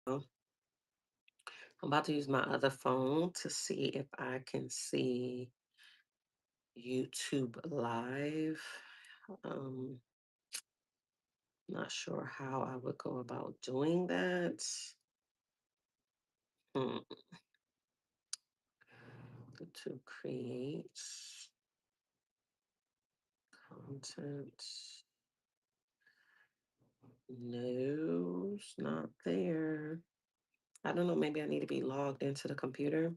I'm about to use my other phone to see if I can see YouTube live. Um, Not sure how I would go about doing that. Hmm. To create content. No, it's not there. I don't know. Maybe I need to be logged into the computer.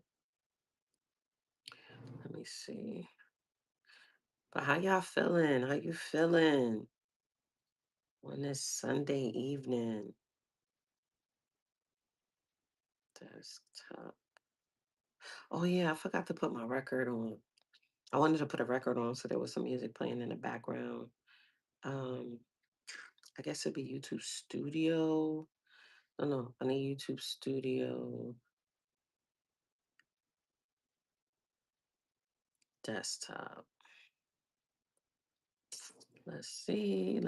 Let me see. But how y'all feeling? How you feeling on this Sunday evening? Desktop. Oh yeah, I forgot to put my record on. I wanted to put a record on so there was some music playing in the background. Um, I guess it'd be YouTube Studio. No, no, I need YouTube Studio desktop. Let's see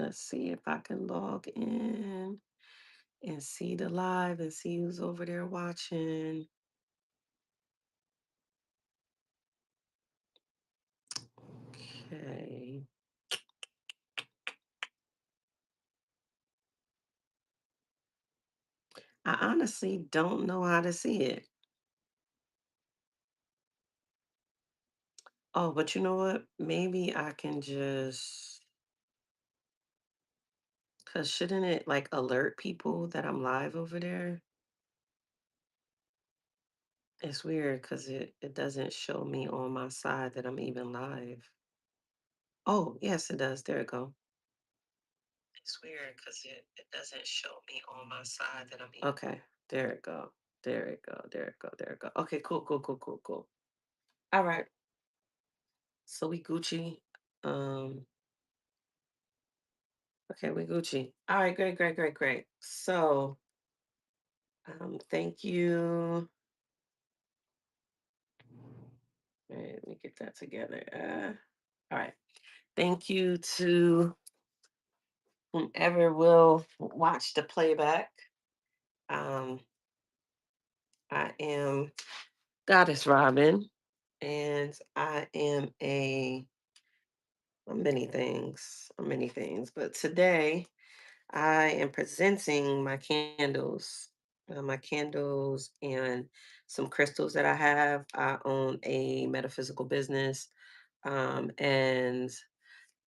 if I can log in and see the live and see who's over there watching. Okay. I honestly don't know how to see it. Oh, but you know what? Maybe I can just, cause shouldn't it like alert people that I'm live over there? It's weird because it doesn't show me on my side that I'm even live. Oh, yes, it does. There it go. It's weird because it doesn't show me on my side that I'm even. Okay, there it go. There it go. There it go. There it go. Okay, cool, cool, cool, cool, cool. All right. So we Gucci. Um, okay, we Gucci. All right, great, great, great, great. So thank you. All right, let me get that together. All right. Thank you to whomever will watch the playback. Um, I am Goddess Robin, and I am a many things, a many things. But today, I am presenting my candles and some crystals that I have. I own a metaphysical business, and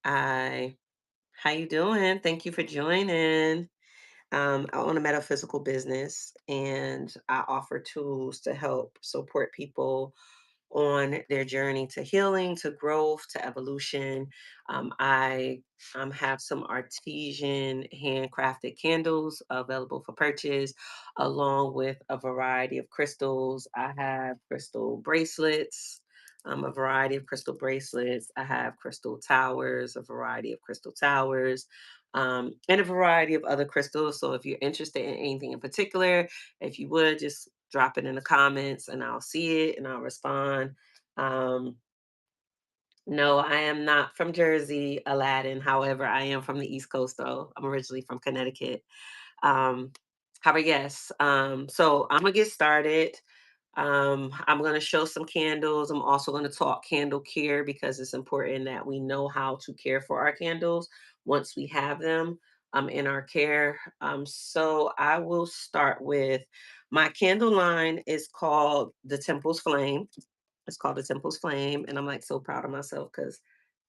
I. How you doing? Thank you for joining. I own a metaphysical business and I offer tools to help support people on their journey to healing, to growth, to evolution. I have some artesian handcrafted candles available for purchase, along with a variety of crystals. I have crystal bracelets. A variety of crystal bracelets. I have crystal towers, a variety of crystal towers, and a variety of other crystals. So, if you're interested in anything in particular, if you would just drop it in the comments and I'll see it and I'll respond. Um, no, I am not from Jersey, Aladdin. However, I am from the East Coast, though. I'm originally from Connecticut. Um, However, yes. So I'm gonna get started. I'm going to show some candles. I'm also going to talk candle care because it's important that we know how to care for our candles once we have them in our care. So I will start with my candle line is called the Temple's Flame. It's called the Temple's Flame, and I'm like so proud of myself because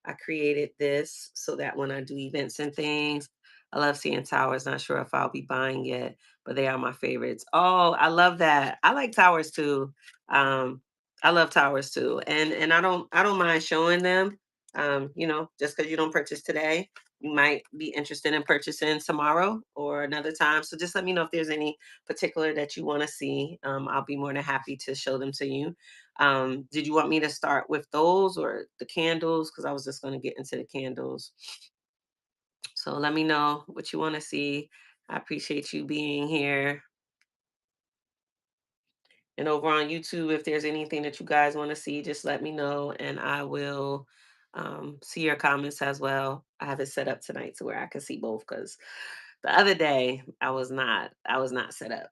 I created this so that when I do events and things, I love seeing towers. Not sure if I'll be buying yet, but they are my favorites. Oh, I love that. I like towers too. Um, I love towers too, and I don't mind showing them. Just because you don't purchase today, you might be interested in purchasing tomorrow or another time. So just let me know if there's any particular that you want to see. I'll be more than happy to show them to you. Did you want me to start with those or the candles? Because I was just going to get into the candles. So let me know what you want to see. I appreciate you being here. And over on YouTube, if there's anything that you guys want to see, just let me know and I will see your comments as well. I have it set up tonight to where I can see both because the other day I was not set up.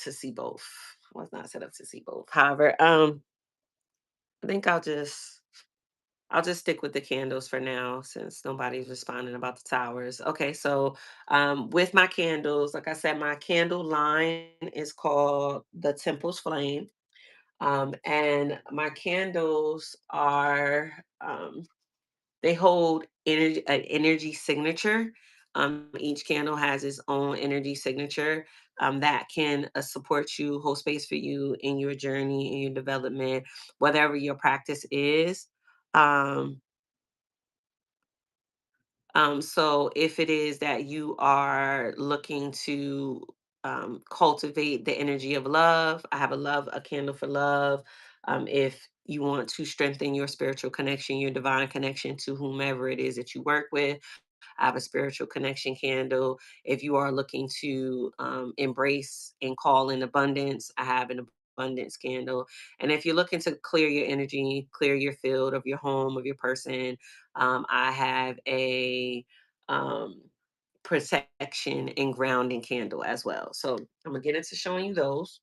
to see both. Was not set up to see both. However, I think I'll just stick with the candles for now since nobody's responding about the towers. Okay, so with my candles, like I said, my candle line is called the Temple's Flame. And my candles are they hold energy an energy signature. Each candle has its own energy signature that can support you, hold space for you in your journey, in your development, whatever your practice is. Um, so if it is that you are looking to cultivate the energy of love, I have a candle for love. If you want to strengthen your spiritual connection, your divine connection to whomever it is that you work with, I have a spiritual connection candle. If you are looking to embrace and call in abundance, I have an abundance candle. And if you're looking to clear your energy, clear your field of your home, of your person, I have a um, protection and grounding candle as well. So I'm going to get into showing you those.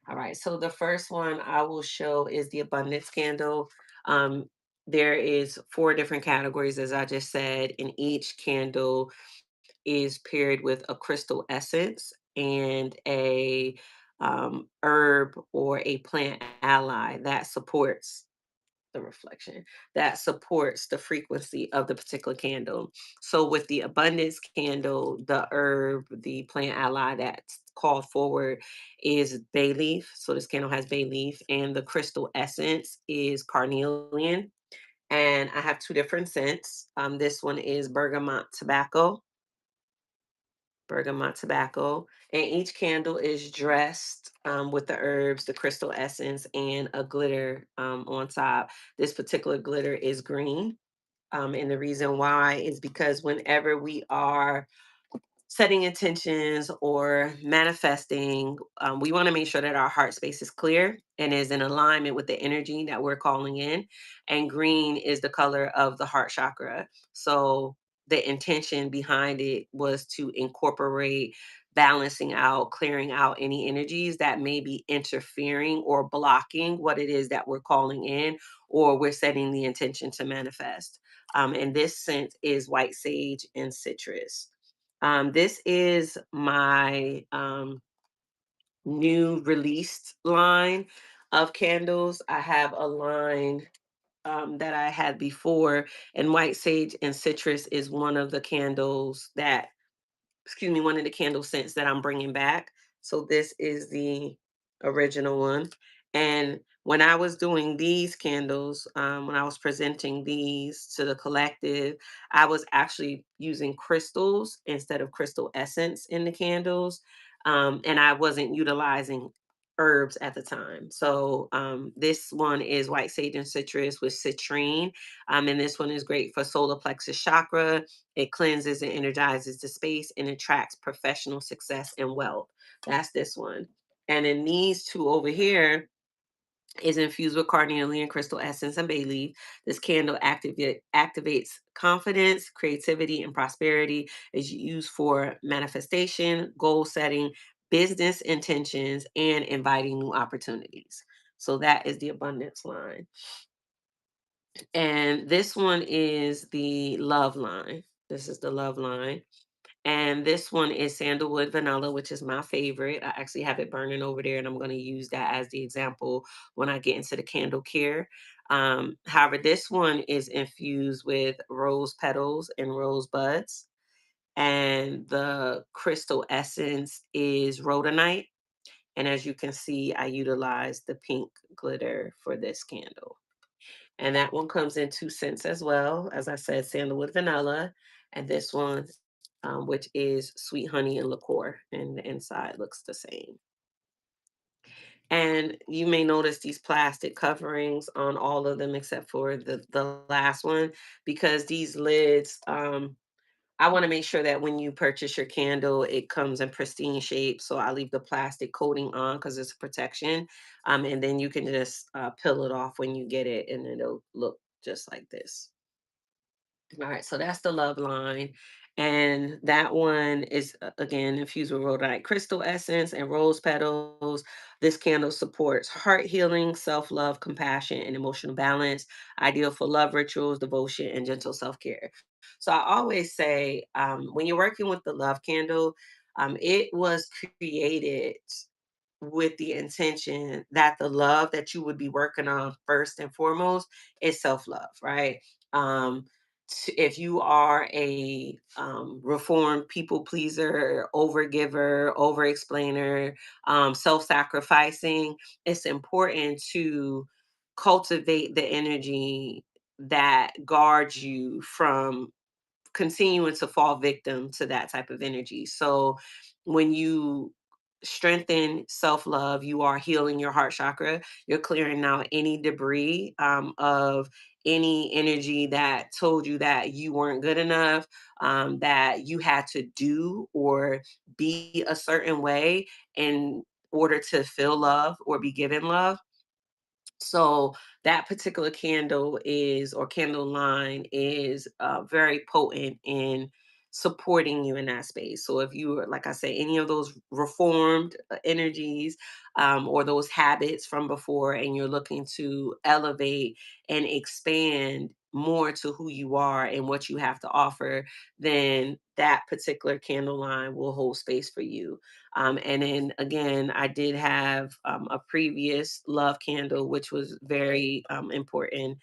All right. So the first one I will show is the abundance candle. Um, there is four different categories, as I just said, and each candle is paired with a crystal essence and a herb or a plant ally that supports the reflection, that supports the frequency of the particular candle. So with the abundance candle, the herb, the plant ally that's called forward is bay leaf. So this candle has bay leaf, and the crystal essence is carnelian. And I have two different scents. This one is bergamot tobacco, and each candle is dressed with the herbs, the crystal essence, and a glitter on top. This particular glitter is green. And the reason why is because whenever we are setting intentions or manifesting, we want to make sure that our heart space is clear and is in alignment with the energy that we're calling in. And green is the color of the heart chakra. So the intention behind it was to incorporate balancing out, clearing out any energies that may be interfering or blocking what it is that we're calling in or we're setting the intention to manifest. And this scent is white sage and citrus. This is my new released line of candles. I have a line that I had before, and white sage and citrus is one of the candles that, excuse me, one of the candle scents that I'm bringing back. So this is the original one. And when I was doing these candles, when I was presenting these to the collective, I was actually using crystals instead of crystal essence in the candles. And I wasn't utilizing herbs at the time. So this one is white sage and citrus with citrine. And this one is great for solar plexus chakra. It cleanses and energizes the space and attracts professional success and wealth. That's this one. And then these two over here is infused with carnelian crystal essence and bay leaf. This candle activates confidence, creativity, and prosperity. Is used for manifestation, goal setting, business intentions, and inviting new opportunities. So that is the abundance line. And this one is the love line. This is the love line. And this one is sandalwood vanilla, which is my favorite. I actually have it burning over there, and I'm going to use that as the example when I get into the candle care. However, this one is infused with rose petals and rose buds. And the crystal essence is rhodonite. And as you can see, I utilize the pink glitter for this candle. And that one comes in 2 scents as well. As I said, sandalwood vanilla. And this one, which is sweet honey and liqueur. And the inside looks the same. And you may notice these plastic coverings on all of them except for the last one, because these lids, I want to make sure that when you purchase your candle, it comes in pristine shape. So I leave the plastic coating on because it's protection. And then you can just peel it off when you get it, and it'll look just like this. All right, so that's the love line. And that one is again infused with rhodonite crystal essence and rose petals. This candle supports heart healing, self love, compassion, and emotional balance, ideal for love rituals, devotion, and gentle self care. So I always say when you're working with the love candle, it was created with the intention that the love that you would be working on first and foremost is self-love, right? um if you are a reformed people pleaser, overgiver, over explainer, self-sacrificing, it's important to cultivate the energy that guards you from continuing to fall victim to that type of energy. So when you strengthen self-love, you are healing your heart chakra. You're clearing out any debris of any energy that told you that you weren't good enough, that you had to do or be a certain way in order to feel love or be given love. So that particular candle is, or candle line is, very potent in supporting you in that space. So if you are, like I say, any of those reformed energies, or those habits from before, and you're looking to elevate and expand more to who you are and what you have to offer, then that particular candle line will hold space for you. And then again, I did have a previous love candle, which was very important.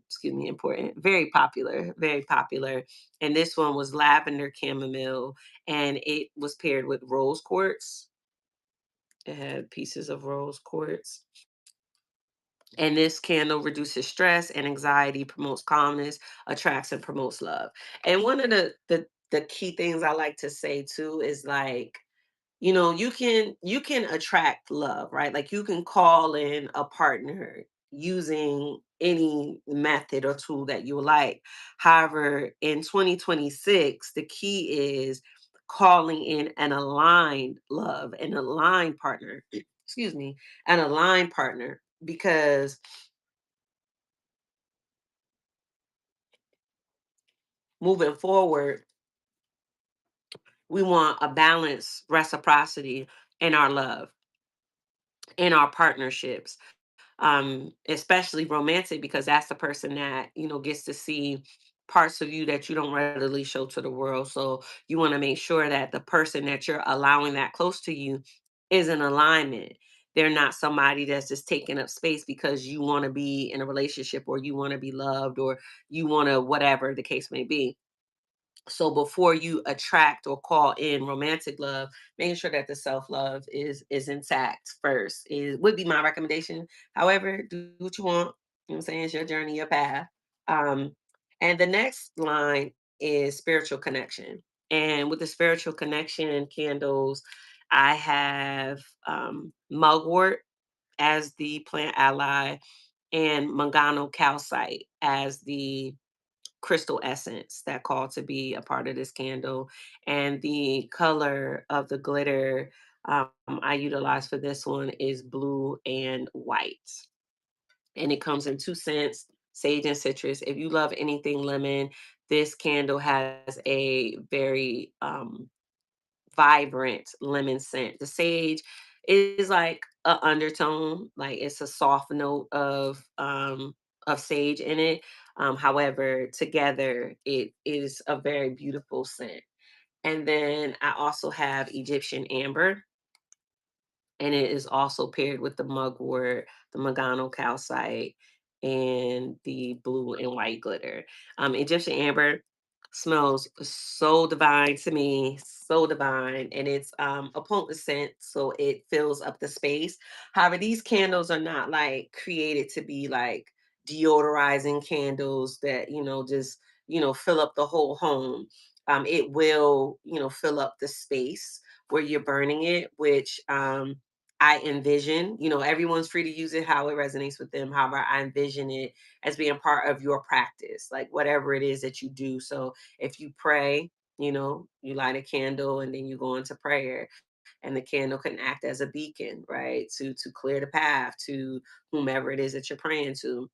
Excuse me, important, very popular, very popular. And this one was lavender chamomile, and it was paired with rose quartz. It had pieces of rose quartz. And this candle reduces stress and anxiety, promotes calmness, attracts and promotes love. And one of the key things I like to say too is like, you can attract love, right? Like you can call in a partner using any method or tool that you like. However, in 2026, the key is calling in an aligned love, an aligned partner. Excuse me, an aligned partner, because moving forward, we want a balanced reciprocity in our love, in our partnerships, especially romantic, because that's the person that gets to see parts of you that you don't readily show to the world. So you want to make sure that the person that you're allowing that close to you is in alignment. They're not somebody that's just taking up space because you want to be in a relationship, or you want to be loved, or you want to, whatever the case may be. So before you attract or call in romantic love, making sure that the self-love is intact first is would be my recommendation. However, do what you want. You know what I'm saying? It's your journey, your path. um and the next line is spiritual connection. And with the spiritual connection candles, I have mugwort as the plant ally, and mangano calcite as the crystal essence that called to be a part of this candle. And the color of the glitter I utilize for this one is blue and white. And it comes in two scents, sage and citrus. If you love anything lemon, this candle has a very vibrant lemon scent. The sage is like a undertone, like it's a soft note of sage in it. However, together it is a very beautiful scent. And then I also have Egyptian amber, and it is also paired with the mugwort, the Magano calcite, and the blue and white glitter. Egyptian amber smells so divine to me, so divine, and it's a potent scent, so it fills up the space. However, these candles are not like created to be like deodorizing candles that just fill up the whole home. It will fill up the space where you're burning it, which I envision, everyone's free to use it how it resonates with them. However, I envision it as being part of your practice, like whatever it is that you do. So if you pray, you light a candle and then you go into prayer, and the candle can act as a beacon, right? To clear the path to whomever it is that you're praying to.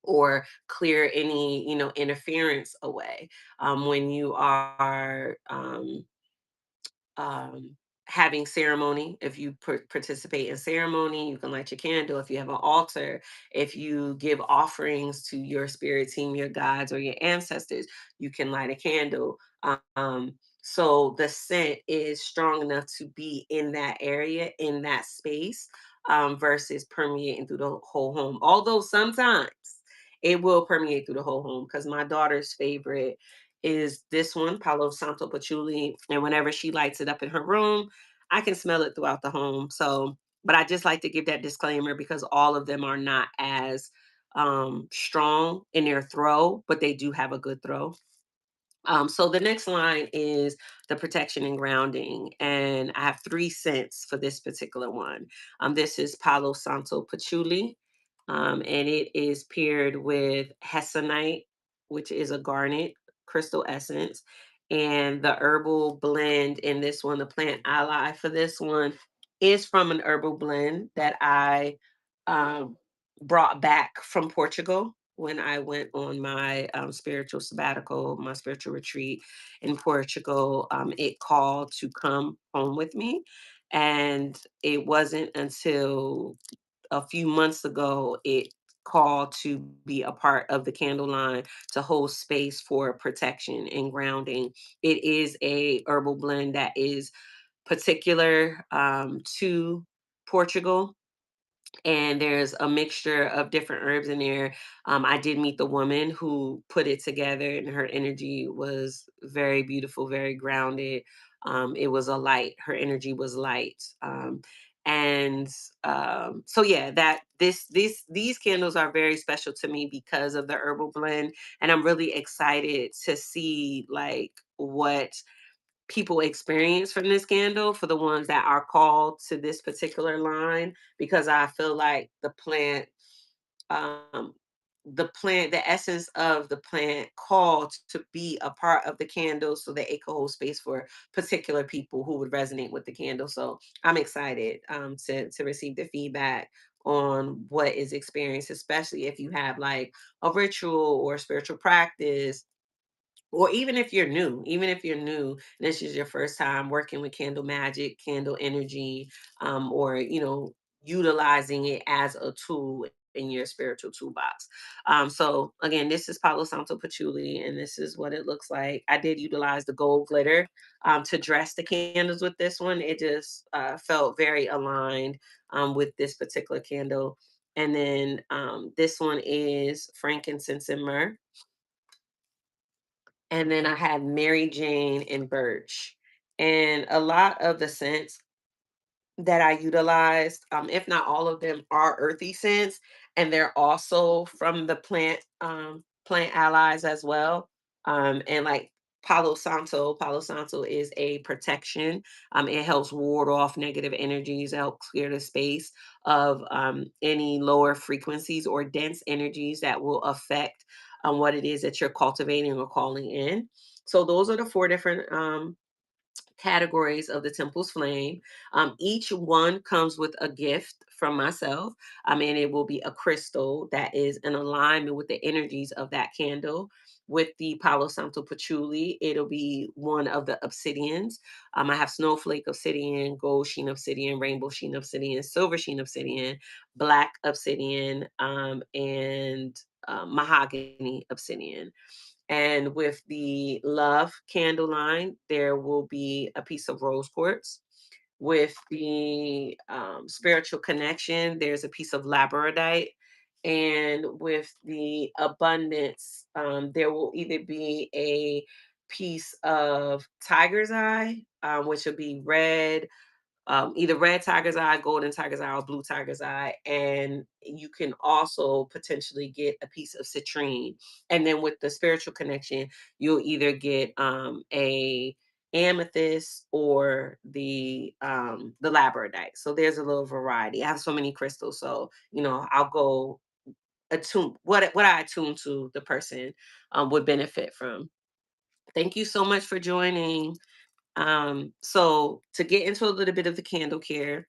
or clear any, interference away. When you are um, having ceremony. If you participate in ceremony, you can light your candle. If you have an altar, if you give offerings to your spirit team, your guides, or your ancestors, you can light a candle. So the scent is strong enough to be in that area, in that space, versus permeating through the whole home. Although sometimes it will permeate through the whole home, because my daughter's favorite is this one, Palo Santo Patchouli. And whenever she lights it up in her room, I can smell it throughout the home. So, but I just like to give that disclaimer because all of them are not as strong in their throw, but they do have a good throw. So the next line is the protection and grounding, and I have three scents for this particular one. This is Palo Santo Patchouli, and it is paired with Hessonite, which is a garnet crystal essence, and the herbal blend in this one, the plant ally for this one, is from an herbal blend that I um, brought back from Portugal when I went on my spiritual sabbatical, my spiritual retreat in Portugal. It called to come home with me. And it wasn't until a few months ago it called to be a part of the candle line to hold space for protection and grounding. It is a herbal blend that is particular to Portugal, and there's a mixture of different herbs in there. I did meet the woman who put it together, and her energy was very beautiful, very grounded. It was a light. Her energy was light. And so yeah, that these candles are very special to me because of the herbal blend, and I'm really excited to see like what people experience from this candle for the ones that are called to this particular line, because I feel like um the essence of the plant called to be a part of the candle so that it could hold space for particular people who would resonate with the candle. So I'm excited to receive the feedback on what is experienced, especially if you have like a ritual or spiritual practice, or even if you're new, and this is your first time working with candle magic, candle energy, or utilizing it as a tool in your spiritual toolbox. So again, this is Palo Santo Patchouli, and this is what it looks like. I did utilize the gold glitter to dress the candles with this one. It just felt very aligned with this particular candle. And then this one is frankincense and myrrh, and then I had Mary Jane and Birch. And a lot of the scents that I utilized, if not all of them, are earthy scents, and they're also from the plant allies as well. And like Palo Santo is a protection. It helps ward off negative energies, help clear the space of any lower frequencies or dense energies that will affect what it is that you're cultivating or calling in. So those are the four different categories of the temple's flame. Each one comes with a gift from myself. And it will be a crystal that is in alignment with the energies of that candle. With the Palo Santo Patchouli, it'll be one of the obsidians. I have snowflake obsidian, gold sheen obsidian, rainbow sheen obsidian, silver sheen obsidian, black obsidian, and mahogany obsidian. And with the love candle line, there will be a piece of rose quartz. With the spiritual connection, there's a piece of labradorite. And with the abundance, there will either be a piece of tiger's eye, which will be red, either red tiger's eye, golden tiger's eye, or blue tiger's eye. And you can also potentially get a piece of citrine. And then with the spiritual connection, you'll either get a amethyst or the labradorite. So there's a little variety. I have so many crystals, so I'll go attune what I attune to the person would benefit from. Thank you so much for joining. So to get into a little bit of the candle care,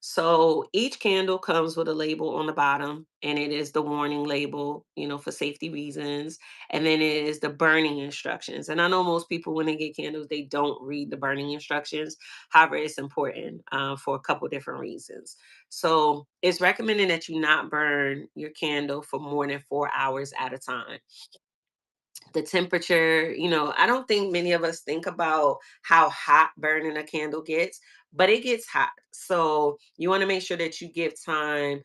So each candle comes with a label on the bottom, and it is the warning label, for safety reasons. And then it is the burning instructions. And I know most people, when they get candles, they don't read the burning instructions. However, it's important for a couple different reasons. So it's recommended that you not burn your candle for more than 4 hours at a time. The temperature, I don't think many of us think about how hot burning a candle gets, but it gets hot. So you want to make sure that you give time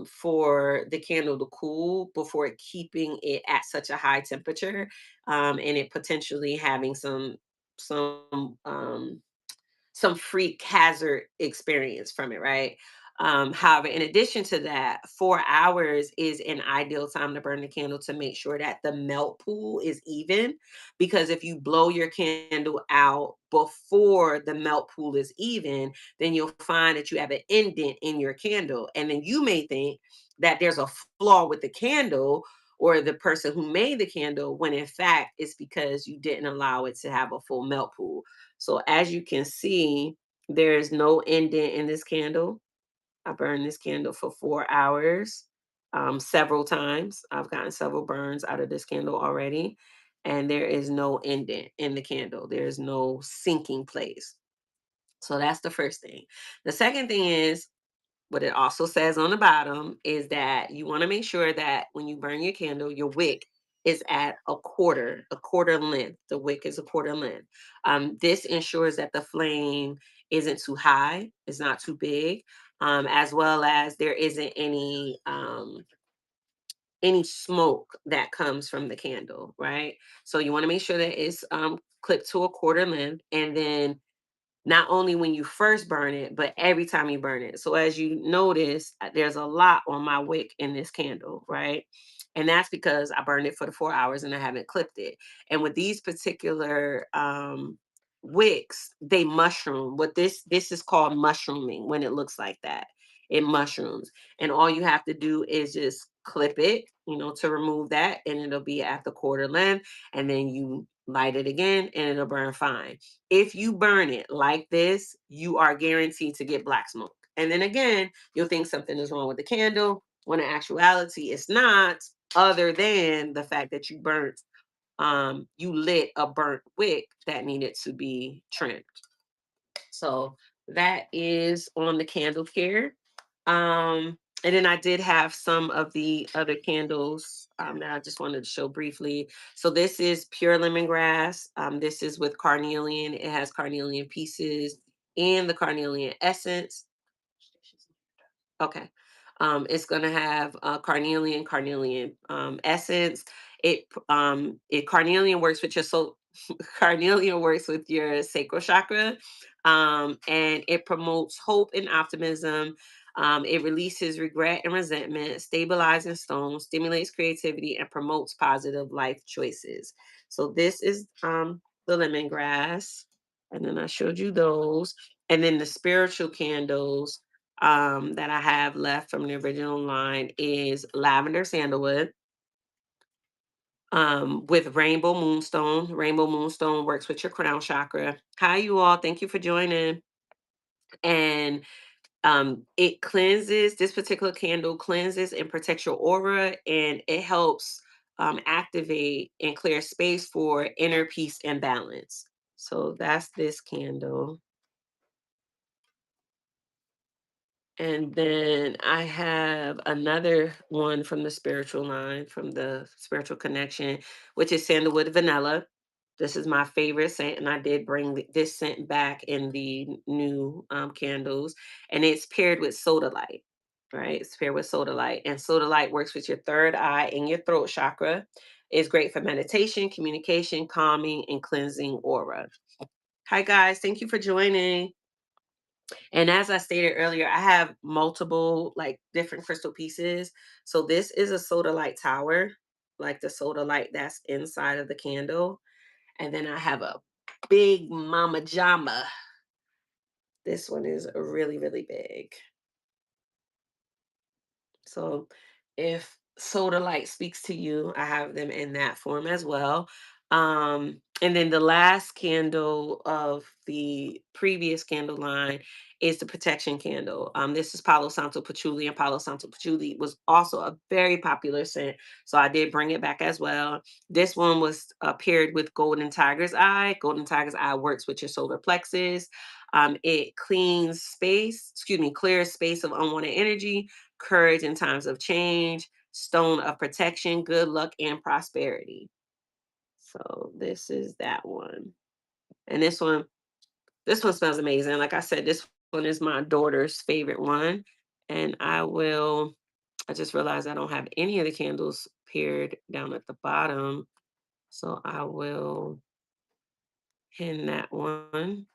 for the candle to cool before keeping it at such a high temperature, and it potentially having some freak hazard experience from it, right? However, in addition to that, 4 hours is an ideal time to burn the candle to make sure that the melt pool is even. Because if you blow your candle out before the melt pool is even, then you'll find that you have an indent in your candle. And then you may think that there's a flaw with the candle or the person who made the candle, when in fact it's because you didn't allow it to have a full melt pool. So as you can see, there's no indent in this candle. I burned this candle for 4 hours, several times. I've gotten several burns out of this candle already, and there is no indent in the candle. There's no sinking place. So that's the first thing. The second thing is, what it also says on the bottom is that you want to make sure that when you burn your candle, your wick is at a quarter length. The wick is a quarter length. This ensures that the flame isn't too high, it's not too big, as well as there isn't any smoke that comes from the candle, right? So you want to make sure that it's clipped to a quarter length, and then not only when you first burn it, but every time you burn it. So as you notice, there's a lot on my wick in this candle, right? And that's because I burned it for the 4 hours and I haven't clipped it. And with these particular wicks, they mushroom. What this is called mushrooming when it looks like that. It mushrooms. And all you have to do is just clip it, to remove that, and it'll be at the quarter length. And then you light it again and it'll burn fine. If you burn it like this, you are guaranteed to get black smoke. And then again, you'll think something is wrong with the candle, when in actuality it's not, other than the fact that you lit a burnt wick that needed to be trimmed. So that is on the candle care. And then I did have some of the other candles that I just wanted to show briefly. So this is pure lemongrass. This is with carnelian. It has carnelian pieces and the carnelian essence. Okay. It's gonna have carnelian essence. It carnelian works with your soul. Carnelian works with your sacral chakra, and it promotes hope and optimism. It releases regret and resentment, stabilizing stones, stimulates creativity, and promotes positive life choices. So this is the lemongrass, and then I showed you those, and then the spiritual candles that I have left from the original line is lavender sandalwood, with rainbow moonstone. Rainbow moonstone works with your crown chakra. Hi, you all. Thank you for joining. And it cleanses, this particular candle cleanses and protects your aura, and it helps activate and clear space for inner peace and balance. So that's this candle. And then I have another one from the spiritual line, from the spiritual connection, which is sandalwood vanilla. This is my favorite scent, and I did bring this scent back in the new candles. And it's paired with soda light, right? It's paired with soda light, and soda light works with your third eye and your throat chakra. It's great for meditation, communication, calming, and cleansing aura. Hi, guys. Thank you for joining. And as I stated earlier, I have multiple like different crystal pieces. So this is a soda light tower, like the soda light that's inside of the candle. And then I have a big mama jama. This one is really, really big. So if soda light speaks to you, I have them in that form as well. And then the last candle of the previous candle line is the protection candle. This is Palo Santo Patchouli, and Palo Santo Patchouli was also a very popular scent, so I did bring it back as well. This one was paired with Golden Tiger's Eye. Golden Tiger's Eye works with your solar plexus. It cleans space, excuse me, clears space of unwanted energy, courage in times of change, stone of protection, good luck, and prosperity. So this is that one. And this one smells amazing. Like I said, this one is my daughter's favorite one. And I just realized I don't have any of the candles paired down at the bottom. So I will pin that one.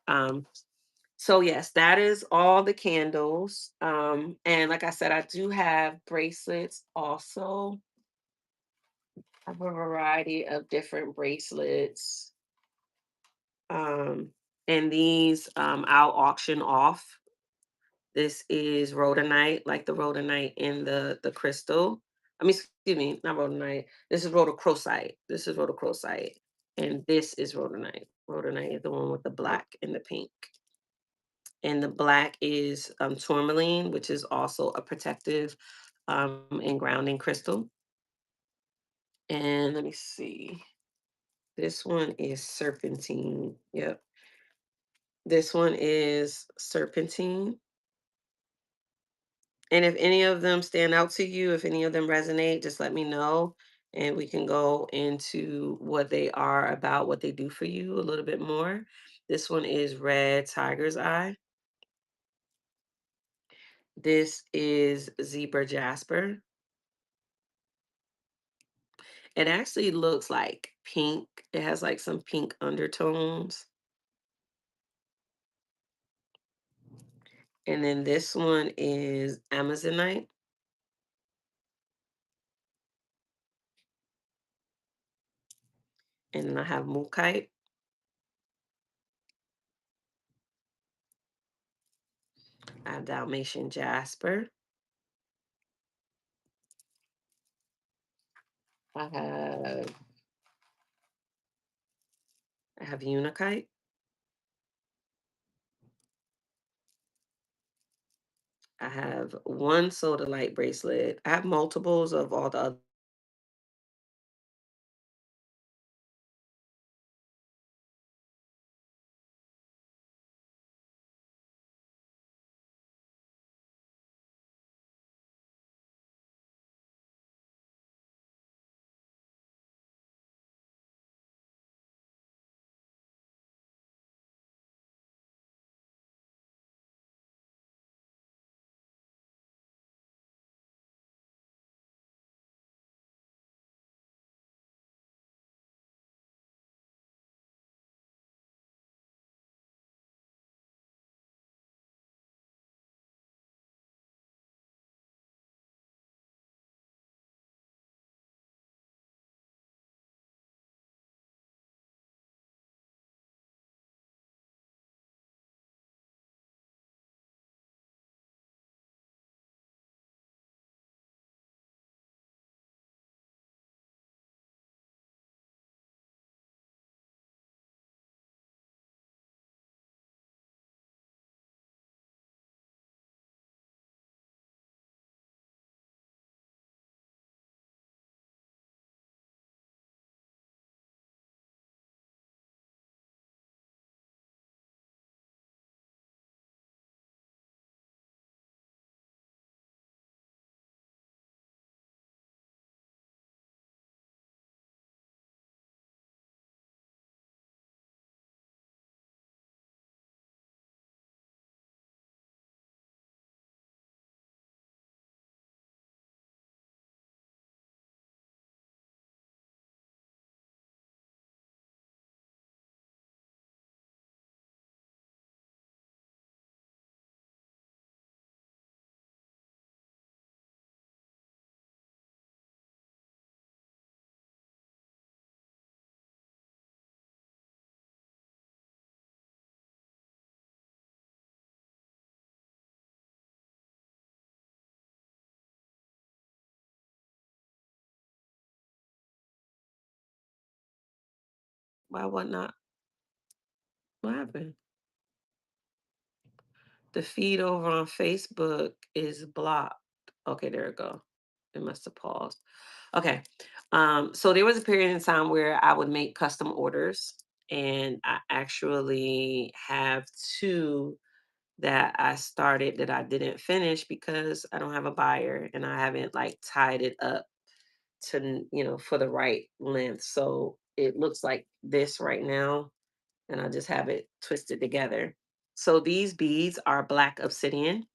So yes, that is all the candles. And like I said, I do have bracelets also. I have a variety of different bracelets. Um, and these I'll auction off. This is rhodonite, like the rhodonite in the crystal. I mean, excuse me, not rhodonite. This is rhodochrosite. This is rhodochrosite, and this is rhodonite. Rhodonite is the one with the black and the pink. And the black is tourmaline, which is also a protective and grounding crystal. And let me see. This one is serpentine. Yep. This one is serpentine. And if any of them stand out to you, if any of them resonate, just let me know and we can go into what they are about, what they do for you a little bit more. This one is Red Tiger's Eye. This is Zebra Jasper. It actually looks like pink. It has like some pink undertones. And then this one is Amazonite. And then I have Mookite. I have Dalmatian Jasper. I have I have Unakite. I have one Soda Light bracelet. I have multiples of all the other Why what not? What happened? The feed over on Facebook is blocked. Okay, there we go. It must have paused. Okay. So there was a period in time where I would make custom orders, and I actually have two that I started that I didn't finish because I don't have a buyer and I haven't like tied it up to, for the right length. So it looks like this right now, and I just have it twisted together. So these beads are black obsidian,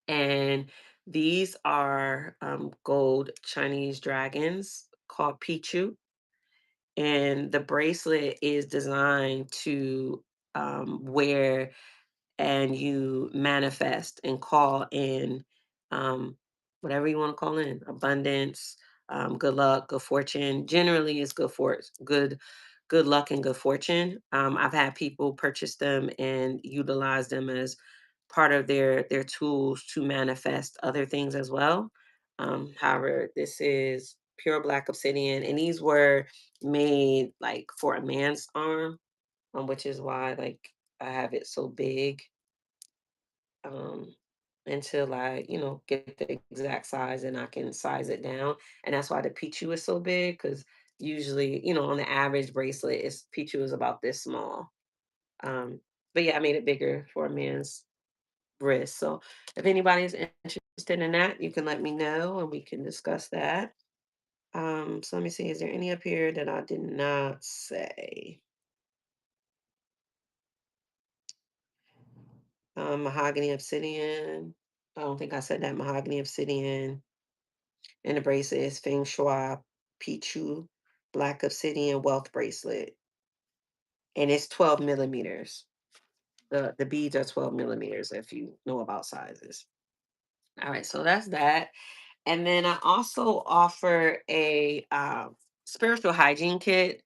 and these are gold Chinese dragons called Pichu. And the bracelet is designed to wear, and you manifest and call in um, whatever you want to call in abundance, good luck, good fortune. Generally, it's good luck and good fortune. I've had people purchase them and utilize them as part of their tools to manifest other things as well. However, this is pure black obsidian, and these were made like for a man's arm, which is why like I have it so big, um, until I, get the exact size and I can size it down. And that's why the Pichu is so big, because usually, on the average bracelet, Pichu is about this small. Um, but yeah, I made it bigger for a man's wrist. So if anybody's interested in that, you can let me know and we can discuss that. So let me see, is there any up here that I did not say? Mahogany obsidian. I don't think I said that. Mahogany obsidian. And the bracelet is Feng Shui Pichu Black Obsidian Wealth Bracelet. And it's 12 millimeters. The beads are 12 millimeters if you know about sizes. All right, so that's that. And then I also offer a spiritual hygiene kit.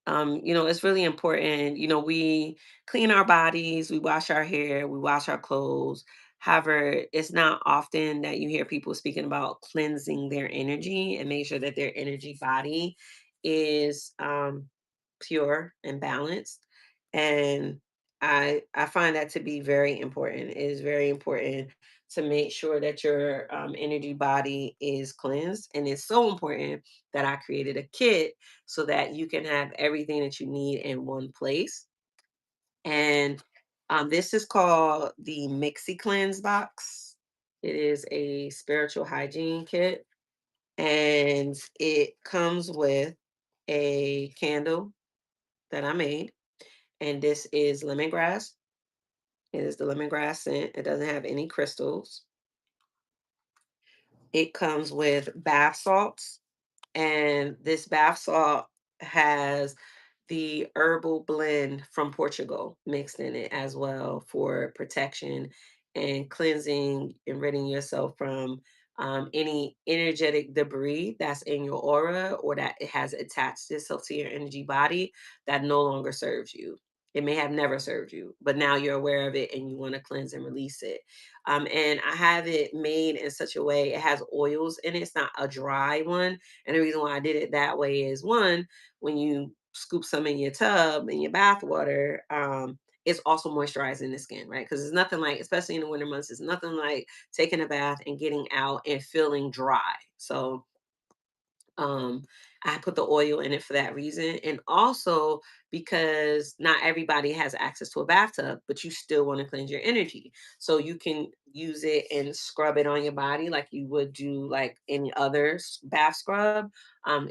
It's really important. We clean our bodies, we wash our hair, we wash our clothes. However, it's not often that you hear people speaking about cleansing their energy and make sure that their energy body is pure and balanced. And I find that to be very important. It is very important to make sure that your energy body is cleansed, and it's so important that I created a kit so that you can have everything that you need in one place. And this is called the Mixie Cleanse box. It is a spiritual hygiene kit, and it comes with a candle that I made, and this is lemongrass. It is the lemongrass scent. It doesn't have any crystals. It comes with bath salts, and this bath salt has the herbal blend from Portugal mixed in it as well for protection and cleansing and ridding yourself from any energetic debris that's in your aura or that it has attached itself to your energy body that no longer serves you. It may have never served you, but now you're aware of it and you want to cleanse and release it. And I have it made in such a way, it has oils in it. It's not a dry one. And the reason why I did it that way is one, when you scoop some in your tub in your bath water, it's also moisturizing the skin, right? Because it's nothing like, especially in the winter months, it's nothing like taking a bath and getting out and feeling dry. So um, I put the oil in it for that reason. And also because not everybody has access to a bathtub, but you still want to cleanse your energy. So you can use it and scrub it on your body like you would do like any other bath scrub.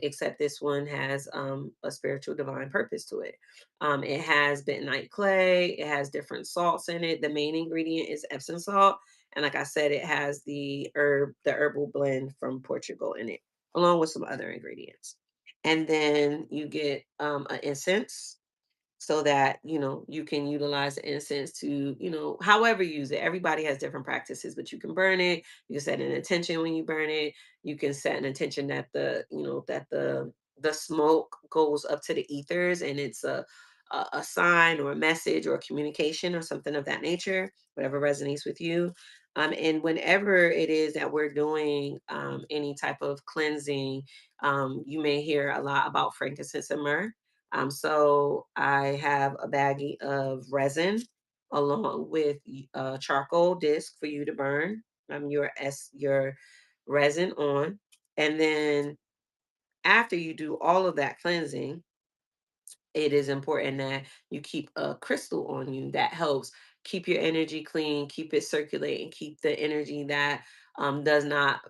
Except this one has a spiritual divine purpose to it. It has bentonite clay, it has different salts in it. The main ingredient is Epsom salt. And like I said, it has the herbal blend from Portugal in it along with some other ingredients. And then you get an incense so that you can utilize the incense to however you use it. Everybody has different practices, but you can burn it. You can set an intention when you burn it. You can set an intention that the smoke goes up to the ethers, and it's a sign or a message or a communication or something of that nature, whatever resonates with you. And whenever it is that we're doing any type of cleansing, you may hear a lot about frankincense and myrrh. So I have a baggie of resin along with charcoal disc for you to burn your resin on. And then after you do all of that cleansing, it is important that you keep a crystal on you that helps keep your energy clean, keep it circulating, keep the energy that does not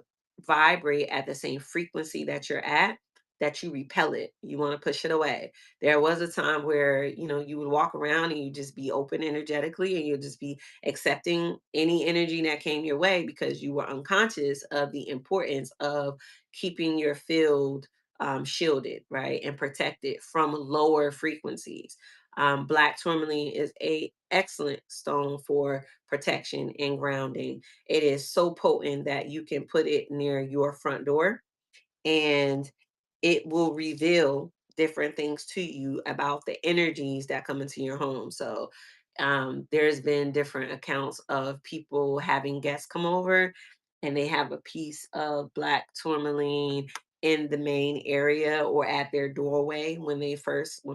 vibrate at the same frequency that you're at, that you repel it. You want to push it away. There was a time where, you would walk around and you just be open energetically and you'll just be accepting any energy that came your way because you were unconscious of the importance of keeping your field shielded, right, and protected from lower frequencies. Black tourmaline is a excellent stone for protection and grounding. It is so potent that you can put it near your front door and it will reveal different things to you about the energies that come into your home. So there's been different accounts of people having guests come over and they have a piece of black tourmaline in the main area or at their doorway when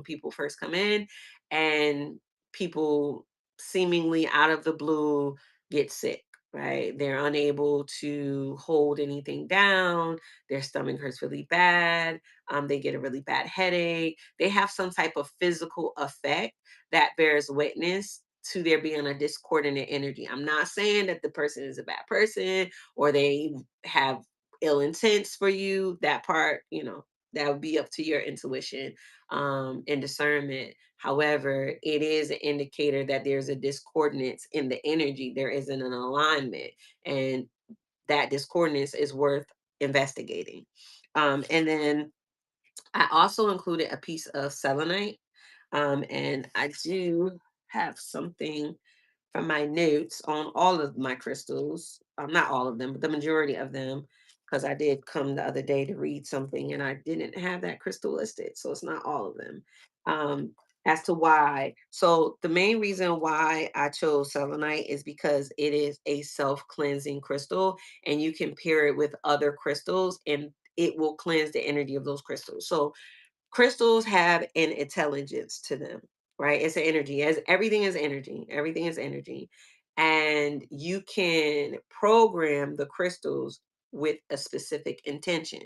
people first come in, and people seemingly out of the blue get sick, right? They're unable to hold anything down, their stomach hurts really bad, they get a really bad headache, they have some type of physical effect that bears witness to there being a discordant energy. I'm not saying that the person is a bad person or they have ill intents for you. That part, that would be up to your intuition and discernment. However, it is an indicator that there's a discordance in the energy. There isn't an alignment. And that discordance is worth investigating. And then I also included a piece of selenite. And I do have something from my notes on all of my crystals. Not all of them, but the majority of them, because I did come the other day to read something and I didn't have that crystal listed. So it's not all of them. Um, as to why. So the main reason why I chose selenite is because it is a self-cleansing crystal and you can pair it with other crystals and it will cleanse the energy of those crystals. So crystals have an intelligence to them, right? It's an energy, as everything is energy. Everything is energy. And you can program the crystals with a specific intention.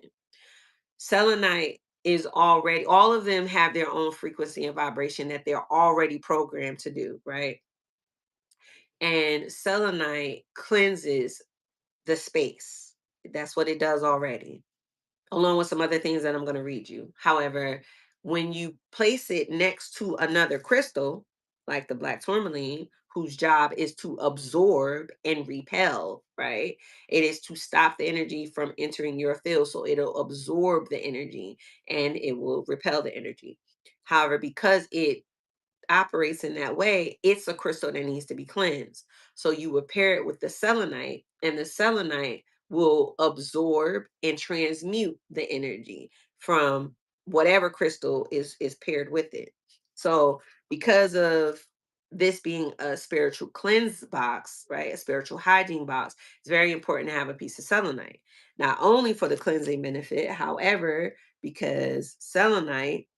Selenite is already, all of them have their own frequency and vibration that they're already programmed to do, right? And selenite cleanses the space. That's what it does already, along with some other things that I'm going to read you. However, when you place it next to another crystal, like the black tourmaline, whose job is to absorb and repel, right? It is to stop the energy from entering your field. So it'll absorb the energy and it will repel the energy. However, because it operates in that way, it's a crystal that needs to be cleansed. So you would pair it with the selenite, and the selenite will absorb and transmute the energy from whatever crystal is paired with it. So because of this being a spiritual cleanse box, right? A spiritual hygiene box, it's very important to have a piece of selenite. Not only for the cleansing benefit, however, because selenite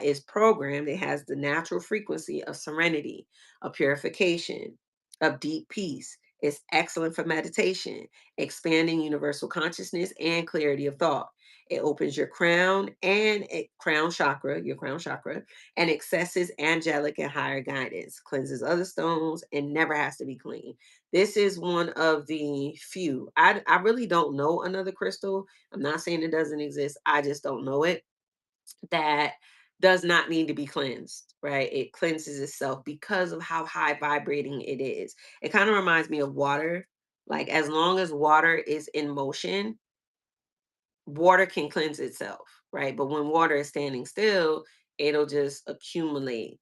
is programmed, it has the natural frequency of serenity, of purification, of deep peace. It's excellent for meditation, expanding universal consciousness and clarity of thought. It opens your your crown chakra, and accesses angelic and higher guidance, cleanses other stones, and never has to be clean. This is one of the few. I really don't know another crystal. I'm not saying it doesn't exist. I just don't know it, that does not need to be cleansed, right? It cleanses itself because of how high vibrating it is. It kind of reminds me of water. Like, as long as water is in motion, water can cleanse itself, right? But when water is standing still, it'll just accumulate,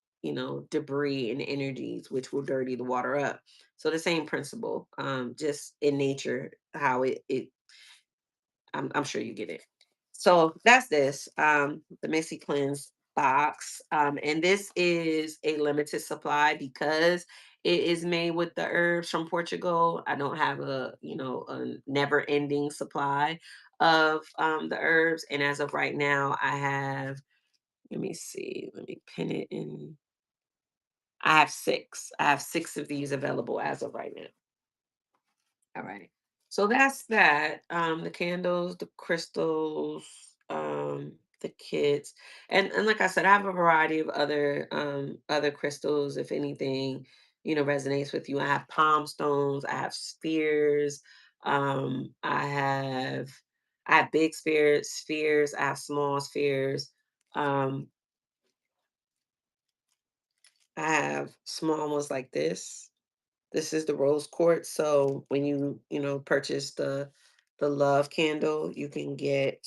debris and energies, which will dirty the water up. So the same principle, just in nature, how it I'm sure you get it. So that's this, the Mixie Cleanse box. And this is a limited supply because it is made with the herbs from Portugal. I don't have a never ending supply of the herbs. And as of right now, I have Let me see. Let me pin it in. I have six. I have six of these available as of right now. All right. So that's that. The candles, the crystals, the kits. And like I said, I have a variety of other crystals, if anything, resonates with you. I have palm stones, I have spheres, um, I have I have big spheres, I have small spheres. Um, I have small ones like this. This is the rose quartz. So when you purchase the love candle, you can get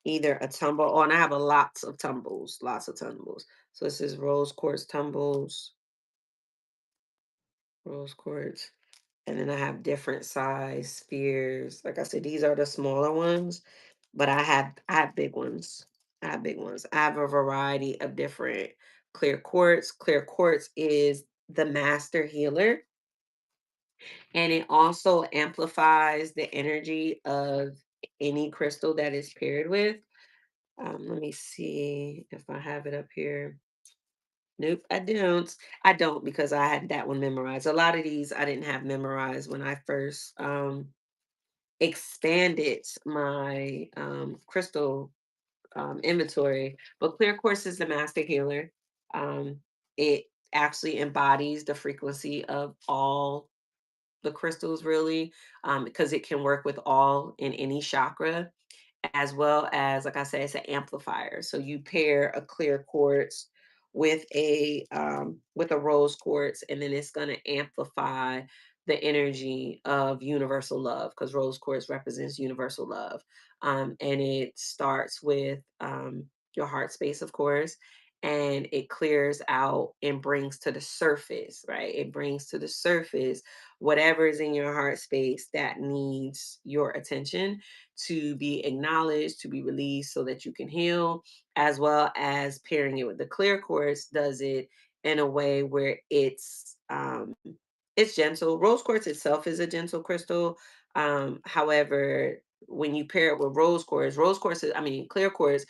either a tumble or and I have a lots of tumbles. So this is rose quartz tumbles, rose quartz. And then I have different size spheres. Like I said, these are the smaller ones, but I have big ones. I have big ones. I have a variety of different clear quartz. Clear quartz is the master healer, and it also amplifies the energy of any crystal that is paired with. Let me see if I have it up here. Nope, I don't. I don't because I had that one memorized. A lot of these I didn't have memorized when I first expanded my crystal inventory. But clear quartz is the master healer. Um, it actually embodies the frequency of all the crystals, really, because it can work with all in any chakra, as well as, like I said, it's an amplifier. So you pair a clear quartz with a rose quartz, and then it's going to amplify the energy of universal love, because rose quartz represents universal love. And it starts with your heart space, of course, and it clears out and brings to the surface, right? It brings to the surface whatever is in your heart space that needs your attention to be acknowledged, to be released so that you can heal, as well as pairing it with the clear quartz does it in a way where it's gentle. Rose quartz itself is a gentle crystal. However, when you pair it with rose quartz is, I mean, clear quartz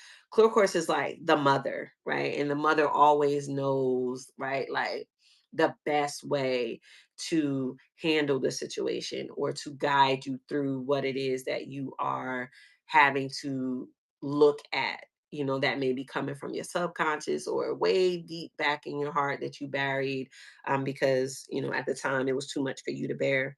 is like the mother, right? And the mother always knows, right? Like the best way to handle the situation or to guide you through what it is that you are having to look at, that may be coming from your subconscious or way deep back in your heart that you buried, because at the time it was too much for you to bear.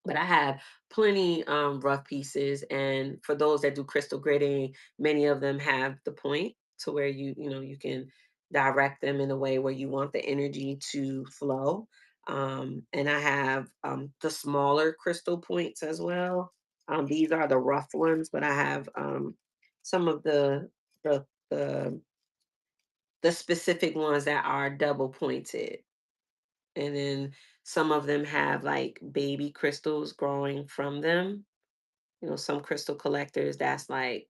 But I have plenty rough pieces, and for those that do crystal gritting, many of them have the point to where you can direct them in a way where you want the energy to flow. And I have the smaller crystal points as well. These are the rough ones, but I have some of the the the specific ones that are double pointed, and then some of them have like baby crystals growing from them. Some crystal collectors that's like,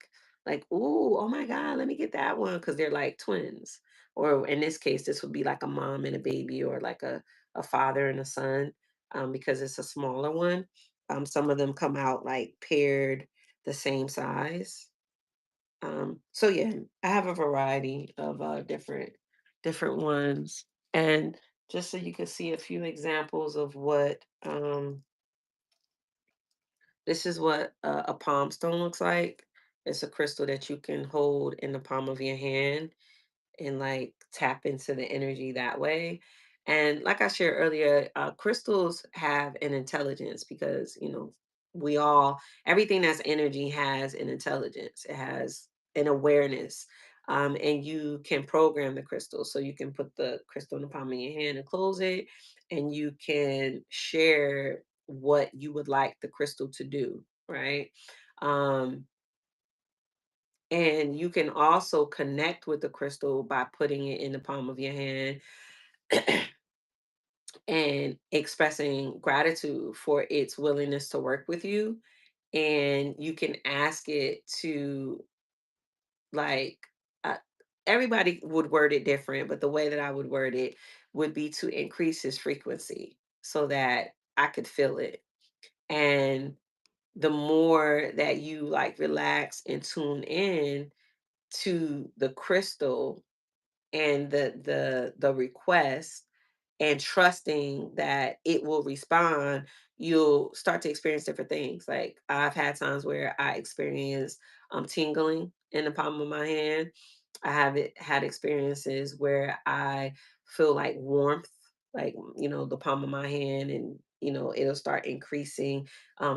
ooh, oh my God, let me get that one because they're like twins. Or in this case, this would be like a mom and a baby, or like a father and a son, because it's a smaller one. Some of them come out like paired the same size. So yeah, I have a variety of different ones. And just so you can see a few examples of what this is what a palm stone looks like. It's a crystal that you can hold in the palm of your hand and like tap into the energy that way. And like I shared earlier, crystals have an intelligence because, everything that's energy has an intelligence, it has an awareness. And you can program the crystal. So you can put the crystal in the palm of your hand and close it, and you can share what you would like the crystal to do, right? Um, and you can also connect with the crystal by putting it in the palm of your hand and expressing gratitude for its willingness to work with you. And you can ask it to, like, uh, everybody would word it different, but the way that I would word it would be to increase its frequency so that I could feel it. And the more that you like relax and tune in, to the crystal and the request and trusting that it will respond, you'll start to experience different things. Like I've had times where I experience tingling in the palm of my hand. I have had experiences where I feel like warmth, like the palm of my hand, and it'll start increasing.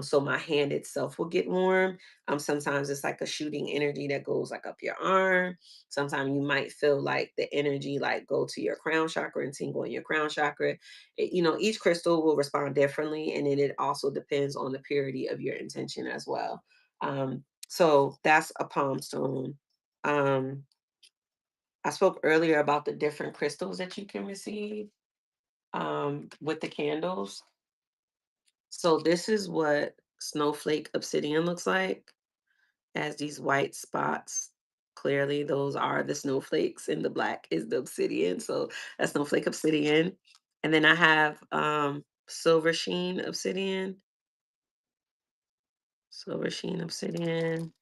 So my hand itself will get warm. Sometimes it's like a shooting energy that goes like up your arm. Sometimes you might feel like the energy like go to your crown chakra and tingle in your crown chakra. Each crystal will respond differently, and then it also depends on the purity of your intention as well. So that's a palm stone. Um, I spoke earlier about the different crystals that you can receive with the candles. So this is what snowflake obsidian looks like, as these white spots. Clearly, those are the snowflakes, and the black is the obsidian. So that's snowflake obsidian. And then I have silver sheen obsidian, silver sheen obsidian.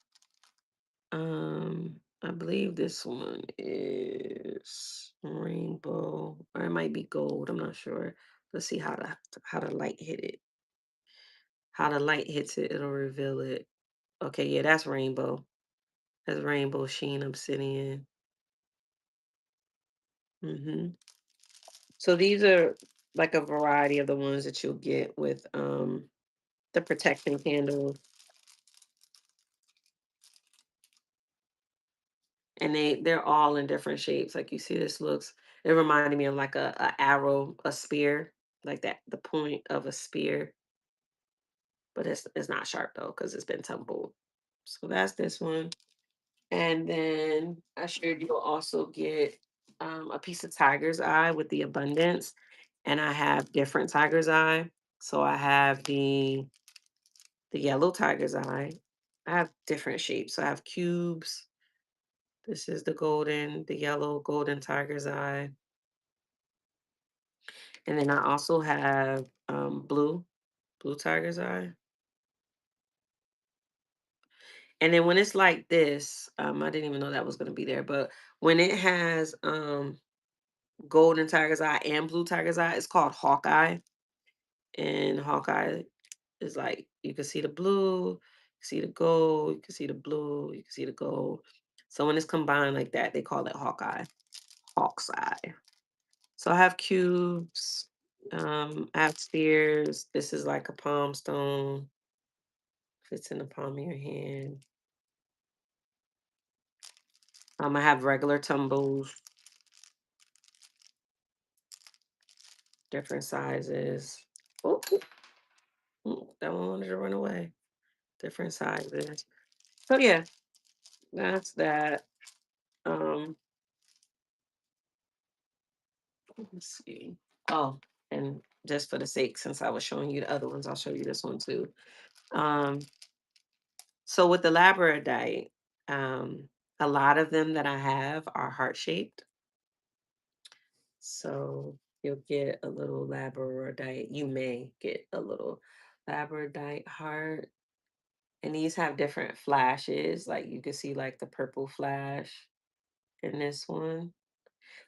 I believe this one is rainbow, or it might be gold. I'm not sure. Let's see how the light hit it. How the light hits it, it'll reveal it. Okay, yeah, that's rainbow. That's rainbow sheen obsidian. Hmm. So these are like a variety of the ones that you'll get with the protecting candles, and they're all in different shapes. Like you see, this looks. It reminded me of like a arrow, a spear, like that, the point of a spear, but it's not sharp though because it's been tumbled. So that's this one, and then I shared you'll also get a piece of tiger's eye with the abundance, and I have different tiger's eye. So I have the yellow tiger's eye. I have different shapes. So I have cubes. This is the yellow golden tiger's eye. And then I also have blue tiger's eye. And then when it's like this, I didn't even know that was gonna be there, but when it has golden tiger's eye and blue tiger's eye, it's called Hawkeye. And Hawkeye is like you can see the blue, you can see the gold, you can see the blue, you can see the gold. So when it's combined like that, they call it Hawkeye, Hawk's eye. So I have cubes, I have spheres. This is like a palm stone, fits in the palm of your hand. I have regular tumbles, different sizes. Oh, that one wanted to run away. Different sizes. So yeah, that's that. Um, let's see. Oh, and just for the sake, since I was showing you the other ones, I'll show you this one too. Um, so with the labradorite, a lot of them that I have are heart shaped. So you'll get a little labradorite. You may get a little labradorite heart. And these have different flashes. Like you can see like the purple flash in this one.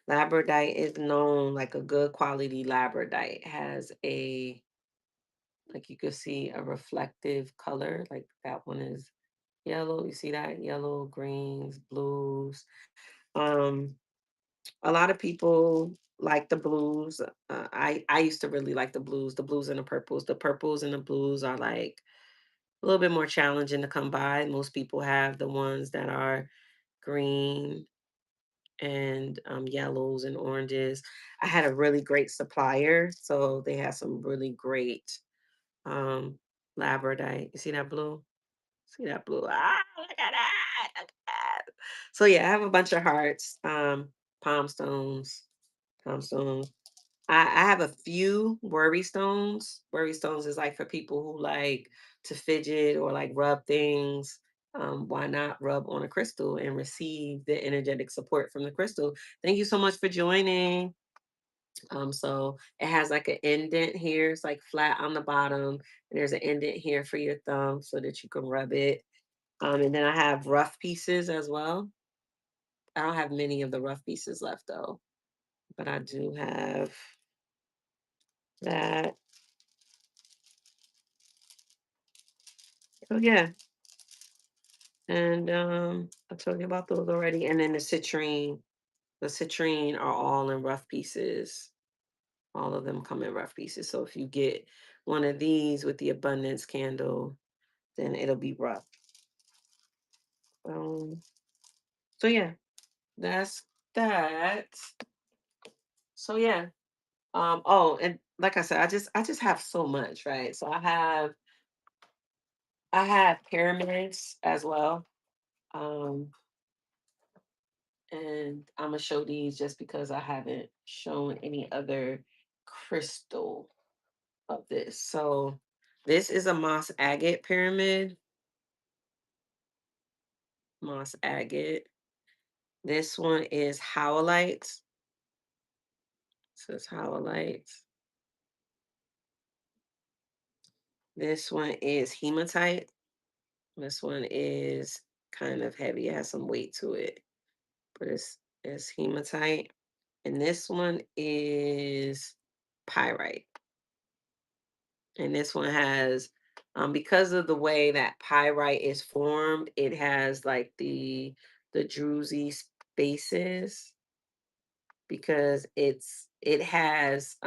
Labradorite is known like a good quality labradorite has a like you could see a reflective color. Like that one is yellow. You see that? Yellow, greens, blues. Um, a lot of people like the blues. I used to really like the blues and the purples. The purples and the blues are like a little bit more challenging to come by. Most people have the ones that are green and yellows and oranges. I had a really great supplier, so they had some really great um, labradorite. You see that blue? See that blue? Ah, look at that! Look at that! So yeah, I have a bunch of hearts, palm stones, palm stones. I have a few worry stones. Worry stones is like for people who like to fidget or like rub things. Why not rub on a crystal and receive the energetic support from the crystal? Thank you so much for joining. So it has like an indent here. It's like flat on the bottom. And there's an indent here for your thumb so that you can rub it. And then I have rough pieces as well. I don't have many of the rough pieces left though, but I do have that. Oh yeah. And I told you about those already. And then the citrine are all in rough pieces. All of them come in rough pieces. So if you get one of these with the abundance candle, then it'll be rough. Um, so yeah, that's that. So yeah. Oh, and like I said, I just have so much, right? So I have pyramids as well. Um, and I'm gonna show these just because I haven't shown any other crystal of this. So this is a moss agate pyramid. Moss agate. This one is howlite. Says howlite. This one is hematite. This one is kind of heavy. It has some weight to it, but it's hematite. And this one is pyrite. And this one has, because of the way that pyrite is formed, it has like the druzy spaces because it has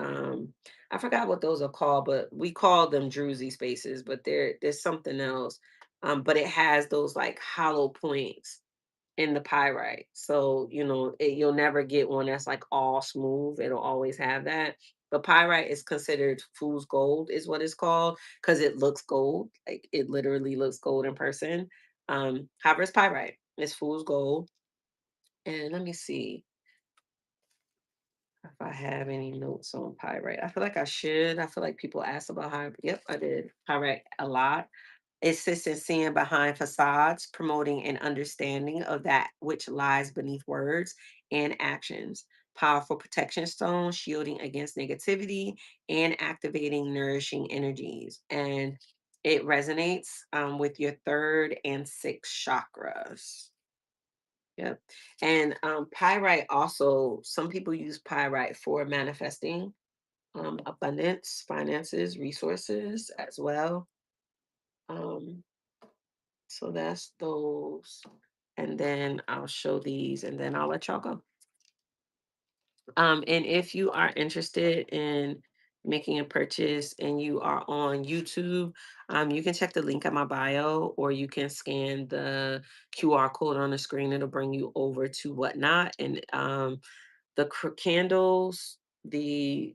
I forgot what those are called, but we call them druzy spaces, but there's something else. But it has those like hollow points in the pyrite. So, you'll never get one that's like all smooth. It'll always have that. But pyrite is considered fool's gold, is what it's called, because it looks gold. Like it literally looks gold in person. However, it's pyrite. It's fool's gold. And let me see if I have any notes on pyrite. I feel like I should. I feel like people ask about how. Yep, I did. Pyrite a lot. It assists in seeing behind facades, promoting an understanding of that which lies beneath words and actions. Powerful protection stone, shielding against negativity and activating nourishing energies. And it resonates with your third and sixth chakras. Yep. And pyrite also, some people use pyrite for manifesting abundance, finances, resources as well. Um, So that's those. And then I'll show these and then I'll let y'all go. And if you are interested in making a purchase and you are on YouTube, you can check the link in my bio or you can scan the QR code on the screen. It'll bring you over to Whatnot. And the candles, the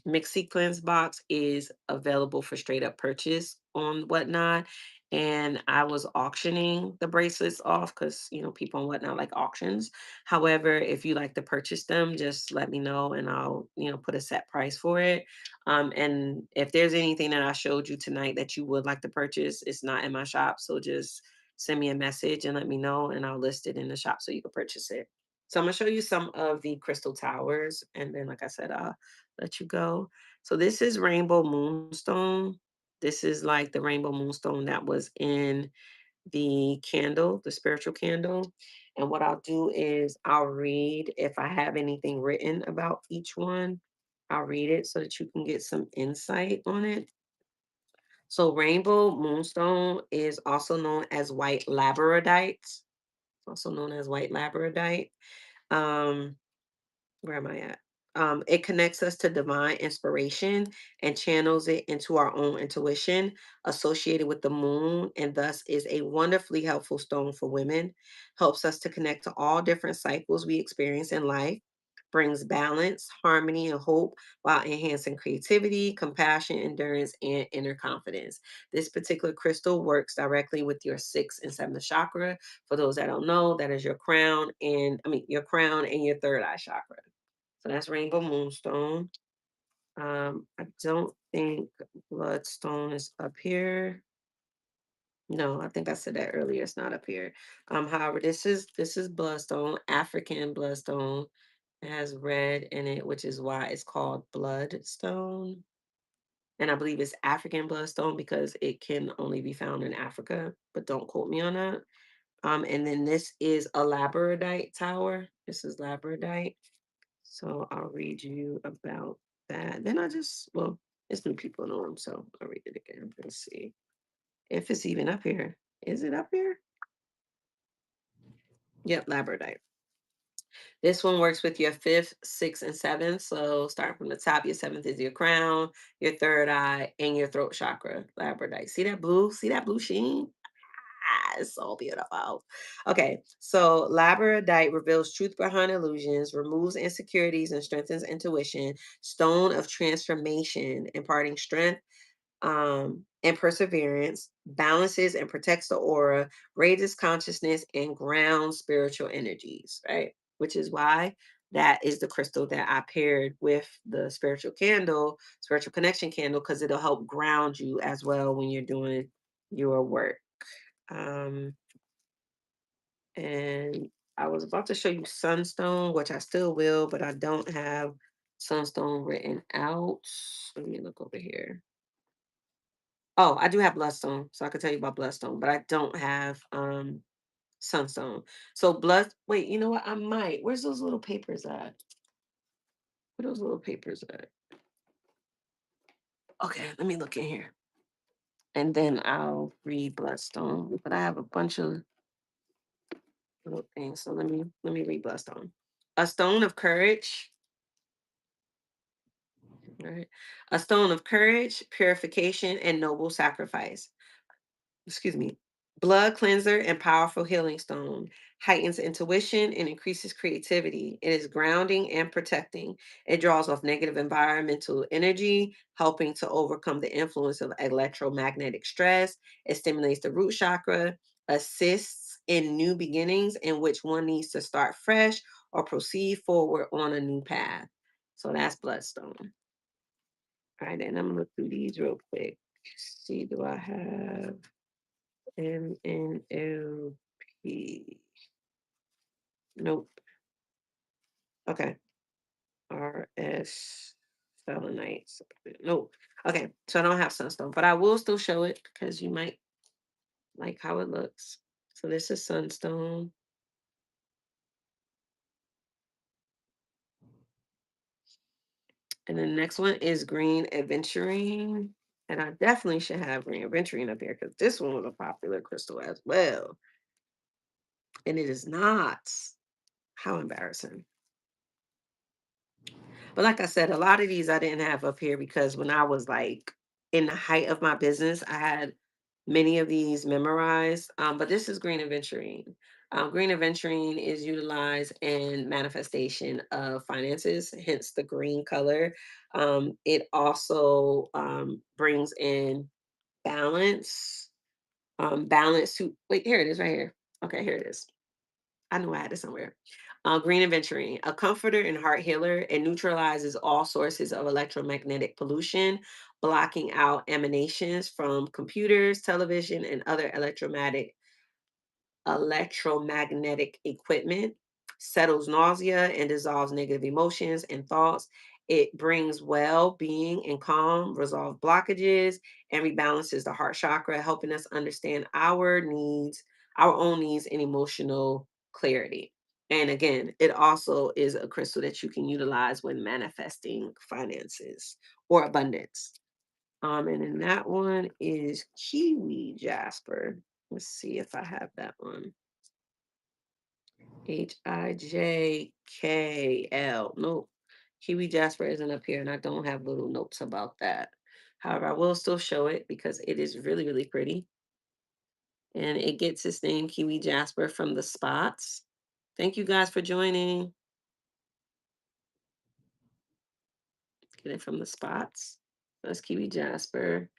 Mixed Sequence box is available for straight up purchase on Whatnot. And I was auctioning the bracelets off because, people on Whatnot like auctions. However, if you like to purchase them, just let me know and I'll, put a set price for it. And if there's anything that I showed you tonight that you would like to purchase, it's not in my shop. So just send me a message and let me know and I'll list it in the shop so you can purchase it. So I'm gonna show you some of the crystal towers, and then, like I said, I'll let you go. So this is Rainbow Moonstone. This is like the Rainbow Moonstone that was in the candle, the spiritual candle. And what I'll do is I'll read if I have anything written about each one. I'll read it so that you can get some insight on it. So Rainbow Moonstone is also known as white labradorite. It's also known as white labradorite. Um, where am I at? It connects us to divine inspiration and channels it into our own intuition associated with the moon, and thus is a wonderfully helpful stone for women. Helps us to connect to all different cycles we experience in life, brings balance, harmony, and hope while enhancing creativity, compassion, endurance, and inner confidence. This particular crystal works directly with your sixth and seventh chakra. For those that don't know, that is your crown and your crown and your third eye chakra. So that's Rainbow Moonstone. I don't think Bloodstone is up here. No, I think I said that earlier. It's not up here. However, this is Bloodstone, African Bloodstone. It has red in it, which is why it's called Bloodstone. And I believe it's African Bloodstone because it can only be found in Africa, but don't quote me on that. And then this is a labradorite tower. This is labradorite. So I'll read you about that. Then well, it's new people in the room, so I'll read it again. Let's see if it's even up here. Is it up here? Yep, labradorite. This one works with your fifth, sixth, and seventh. So starting from the top, your seventh is your crown, your third eye, and your throat chakra. Labradorite. See that blue? See that blue sheen? It's so beautiful. Okay, so labradorite reveals truth behind illusions, removes insecurities, and strengthens intuition. Stone of transformation, imparting strength and perseverance, balances and protects the aura, raises consciousness, and grounds spiritual energies, right? Which is why that is the crystal that I paired with the spiritual candle, spiritual connection candle, because it'll help ground you as well when you're doing your work. Um, and I was about to show you sunstone, which I still will, but I don't have sunstone written out. Let me look over here. Oh, I do have bloodstone, so I can tell you about bloodstone, but I don't have sunstone. So wait, you know what? I might. Where's those little papers at? Where those little papers at? Okay, let me look in here. And then I'll read bloodstone. But I have a bunch of little things. So let me read bloodstone. A stone of courage. All right. A stone of courage, purification, and noble sacrifice. Excuse me, blood cleanser and powerful healing stone, heightens intuition and increases creativity. It is grounding and protecting. It draws off negative environmental energy, helping to overcome the influence of electromagnetic stress. It stimulates the root chakra, assists in new beginnings in which one needs to start fresh or proceed forward on a new path. So that's bloodstone. All right, and I'm gonna look through these real quick. See, do I have MNLP? Nope. Okay. RS Selenites. Nope. Okay. So I don't have sunstone, but I will still show it because you might like how it looks. So this is sunstone. And then the next one is green aventurine. And I definitely should have green aventurine up here because this one was a popular crystal as well. And it is not. How embarrassing. But like I said, a lot of these I didn't have up here because when I was like in the height of my business, I had many of these memorized. But this is green aventurine. Green aventurine is utilized in manifestation of finances, hence the green color. It also brings in balance. Balance to wait, here it is right here. Okay, here it is. I knew I had it somewhere. Green aventurine, a comforter and heart healer. It neutralizes all sources of electromagnetic pollution, blocking out emanations from computers, television, and other electromagnetic equipment, settles nausea and dissolves negative emotions and thoughts. It brings well being and calm, resolve blockages, and rebalances the heart chakra, helping us understand our needs, our own needs, and emotional clarity. And again, it also is a crystal that you can utilize when manifesting finances or abundance. And then that one is Kiwi Jasper. Let's see if I have that one. HIJKL. Nope. Kiwi Jasper isn't up here, and I don't have little notes about that. However, I will still show it because it is really, really pretty. And it gets its name, Kiwi Jasper, from the spots. Thank you guys for joining. Get it from the spots. That's Kiwi Jasper.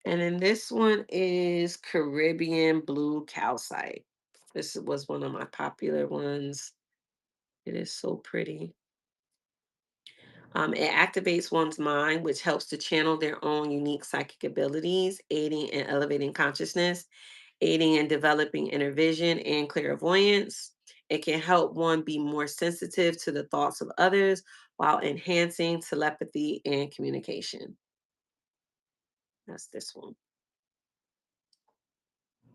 And then this one is Caribbean Blue Calcite. This was one of my popular ones. It is so pretty. It activates one's mind, which helps to channel their own unique psychic abilities, aiding in elevating consciousness, aiding in developing inner vision and clairvoyance. It can help one be more sensitive to the thoughts of others while enhancing telepathy and communication. That's this one.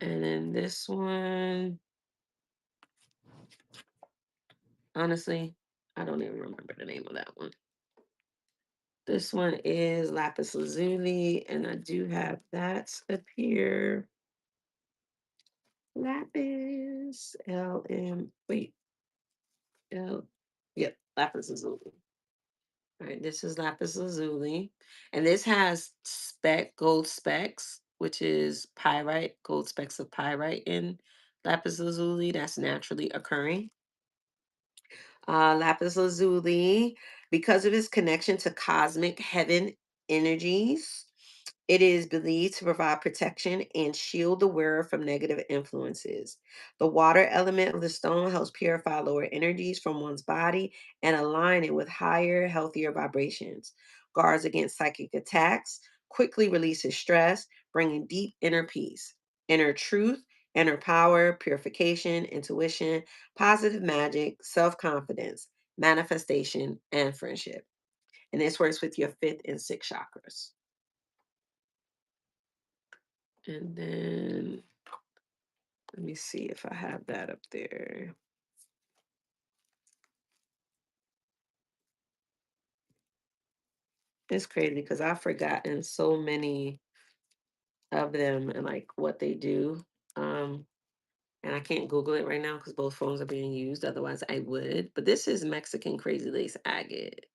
And then this one. Honestly, I don't even remember the name of that one. This one is lapis lazuli, and I do have that up here. Lapis LM. Wait, L. Yep, lapis lazuli. All right, this is lapis lazuli, and this has gold specks, which is pyrite, gold specks of pyrite in lapis lazuli that's naturally occurring. Lapis lazuli, because of its connection to cosmic heaven energies, it is believed to provide protection and shield the wearer from negative influences. The water element of the stone helps purify lower energies from one's body and align it with higher, healthier vibrations. Guards against psychic attacks, quickly releases stress, bringing deep inner peace, inner truth, inner power, purification, intuition, positive magic, self confidence, manifestation, and friendship. And this works with your fifth and sixth chakras. And then let me see if I have that up there. It's crazy because I've forgotten so many of them and like what they do. Um, and I can't Google it right now because both phones are being used. Otherwise, I would. But this is Mexican crazy lace agate.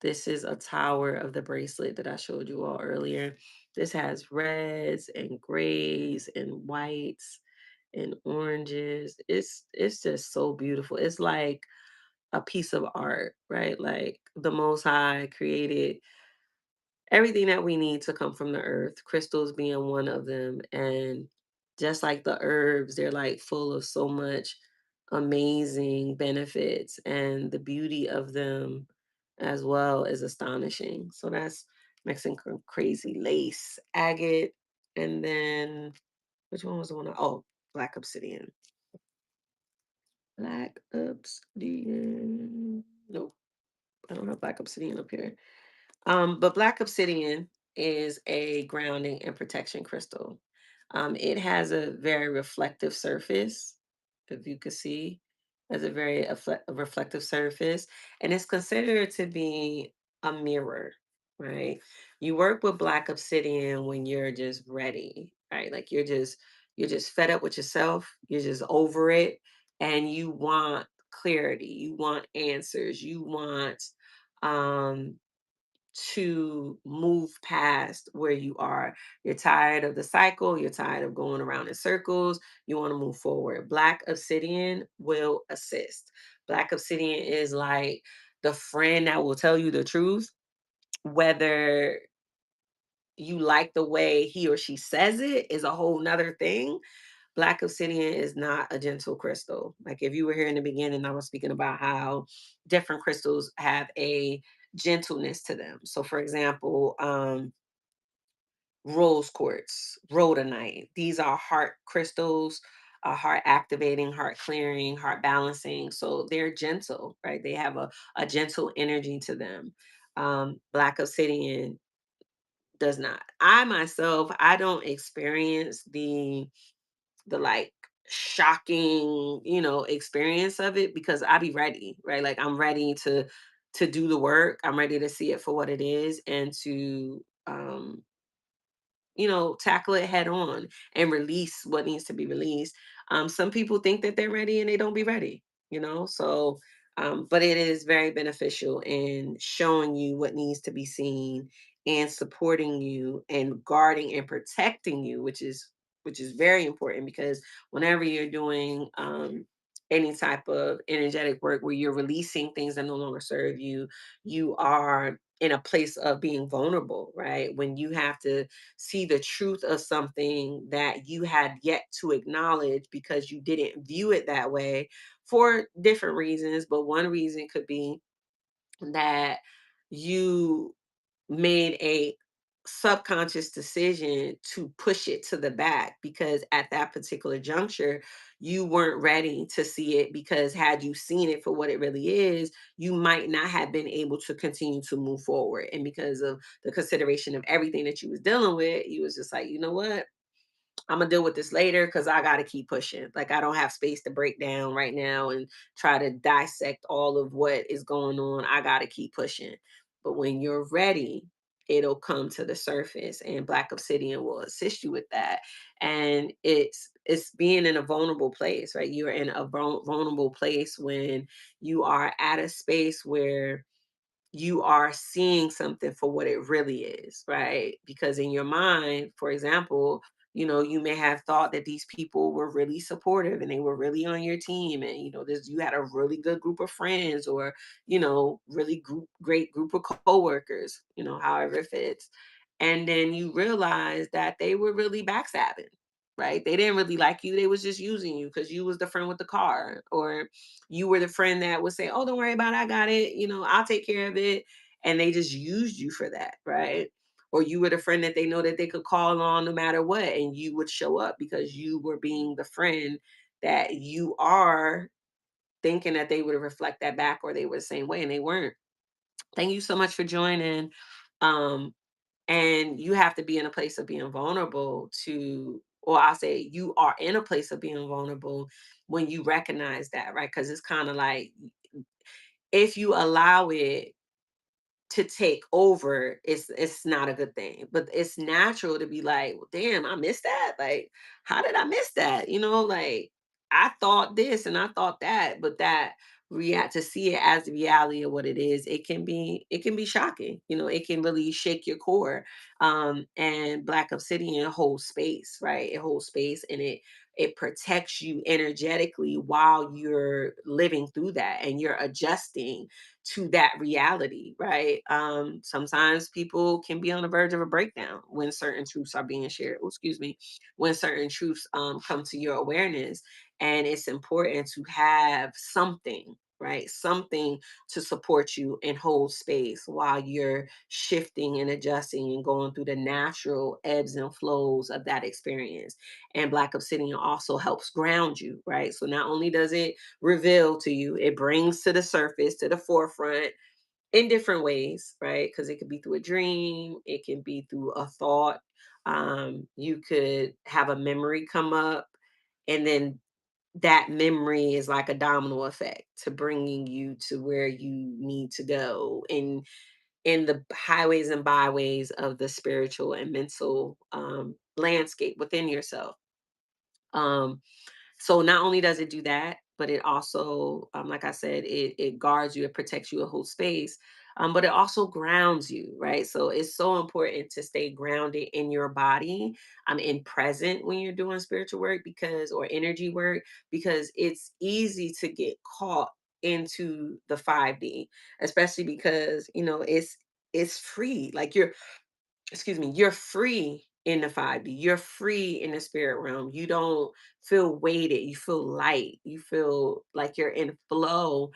This is a tower of the bracelet that I showed you all earlier. This has reds and grays and whites and oranges. It's just so beautiful. It's like a piece of art, right? Like the Most High created everything that we need to come from the earth, crystals being one of them. And just like the herbs, they're like full of so much amazing benefits, and the beauty of them as well is astonishing. So that's Mexican crazy lace, agate, and then which one was the one? Oh, black obsidian. Black obsidian. Nope, I don't have black obsidian up here. But black obsidian is a grounding and protection crystal. It has a very reflective surface, if you could see, has a very a reflective surface, and it's considered to be a mirror, right? You work with black obsidian when you're just ready, right? Like you're just fed up with yourself, you're just over it, and you want clarity, you want answers, you want um to move past where you are. You're tired of the cycle, you're tired of going around in circles, you want to move forward. Black obsidian will assist. Black obsidian is like the friend that will tell you the truth, whether you like the way he or she says it is a whole nother thing. Black obsidian is not a gentle crystal. Like if you were here in the beginning, I was speaking about how different crystals have a gentleness to them. So, for example, rose quartz, rhodonite. These are heart crystals, heart activating, heart clearing, heart balancing. So they're gentle, right? They have a gentle energy to them. Black obsidian does not. I myself, I don't experience the like shocking, experience of it because I be ready, right? Like I'm ready to do the work. I'm ready to see it for what it is and to tackle it head on and release what needs to be released. Some people think that they're ready and they don't be ready, so but it is very beneficial in showing you what needs to be seen and supporting you and guarding and protecting you, which is very important because whenever you're doing any type of energetic work where you're releasing things that no longer serve you, you are in a place of being vulnerable, right? When you have to see the truth of something that you had yet to acknowledge because you didn't view it that way for different reasons. But one reason could be that you made a subconscious decision to push it to the back because at that particular juncture you weren't ready to see it, because had you seen it for what it really is, you might not have been able to continue to move forward. And because of the consideration of everything that you was dealing with, you was just like, you know what, I'm gonna deal with this later because I gotta keep pushing. Like I don't have space to break down right now and try to dissect all of what is going on. I gotta keep pushing. But when you're ready, it'll come to the surface, and Black Obsidian will assist you with that. And it's being in a vulnerable place, right? You're in a vulnerable place when you are at a space where you are seeing something for what it really is, right? Because in your mind, for example, you may have thought that these people were really supportive and they were really on your team, and this you had a really good group of friends, or really great group of coworkers, however it fits. And then you realize that they were really backstabbing, right? They didn't really like you. They was just using you because you was the friend with the car, or you were the friend that would say, "Oh, don't worry about it. I got it. I'll take care of it." And they just used you for that, right? Or you were the friend that they know that they could call on no matter what, and you would show up because you were being the friend that you are, thinking that they would reflect that back, or they were the same way, and they weren't. Thank you so much for joining. Um, and you have to be in a place of being vulnerable to, or I'll say you are in a place of being vulnerable when you recognize that, right? Because it's kind of like, if you allow it to take over, it's not a good thing. But it's natural to be like, well, damn, I missed that. Like, how did I miss that? Like, I thought this and I thought that, but that react to see it as the reality of what it is, it can be shocking. It can really shake your core. And Black Obsidian holds space, right? It holds space, and it protects you energetically while you're living through that and you're adjusting to that reality, right? Sometimes people can be on the verge of a breakdown when certain truths are being shared. Oh, excuse me, when certain truths come to your awareness, and it's important to have something, right? Something to support you and hold space while you're shifting and adjusting and going through the natural ebbs and flows of that experience. And Black Obsidian also helps ground you, right? So not only does it reveal to you, it brings to the surface, to the forefront in different ways, right? Because it could be through a dream, it can be through a thought. You could have a memory come up, and then that memory is like a domino effect to bringing you to where you need to go in the highways and byways of the spiritual and mental landscape within yourself. Um, so not only does it do that, but it also, like I said, it guards you, it protects you, a whole space. But it also grounds you, right? So it's so important to stay grounded in your body, in present when you're doing spiritual work, because or energy work, because it's easy to get caught into the 5D, especially because it's free. Like you're free in the 5D. You're free in the spirit realm. You don't feel weighted. You feel light. You feel like you're in flow,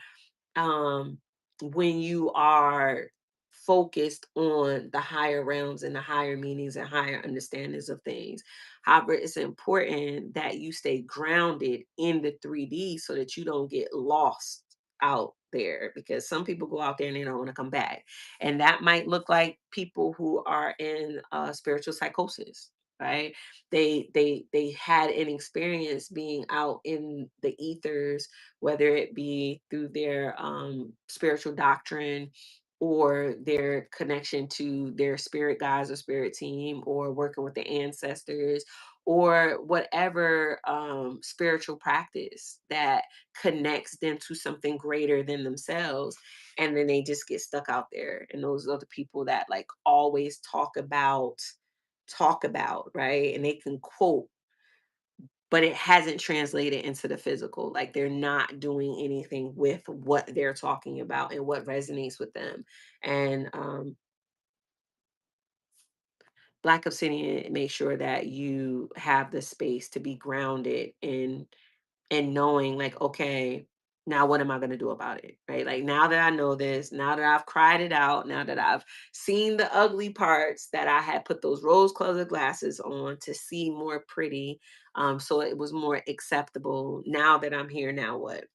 um, when you are focused on the higher realms and the higher meanings and higher understandings of things. However, it's important that you stay grounded in the 3D so that you don't get lost out there, because some people go out there and they don't want to come back. And that might look like people who are in spiritual psychosis, right? They had an experience being out in the ethers, whether it be through their spiritual doctrine, or their connection to their spirit guides or spirit team, or working with the ancestors, or whatever spiritual practice that connects them to something greater than themselves. And then they just get stuck out there. And those are the people that like always talk about, right? And they can quote, but it hasn't translated into the physical. Like they're not doing anything with what they're talking about and what resonates with them. And Black Obsidian makes sure that you have the space to be grounded in and knowing, like, okay, now what am I going to do about it? Right? Like, now that I know this, now that I've cried it out, now that I've seen the ugly parts, that I had put those rose colored glasses on to see more pretty, so it was more acceptable. Now that I'm here, now what?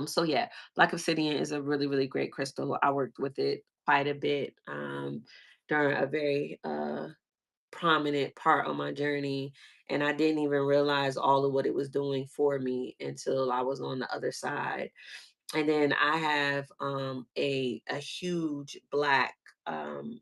So yeah, Black Obsidian is a really, really great crystal. I worked with it quite a bit during a very prominent part on my journey, and I didn't even realize all of what it was doing for me until I was on the other side. And then I have a huge black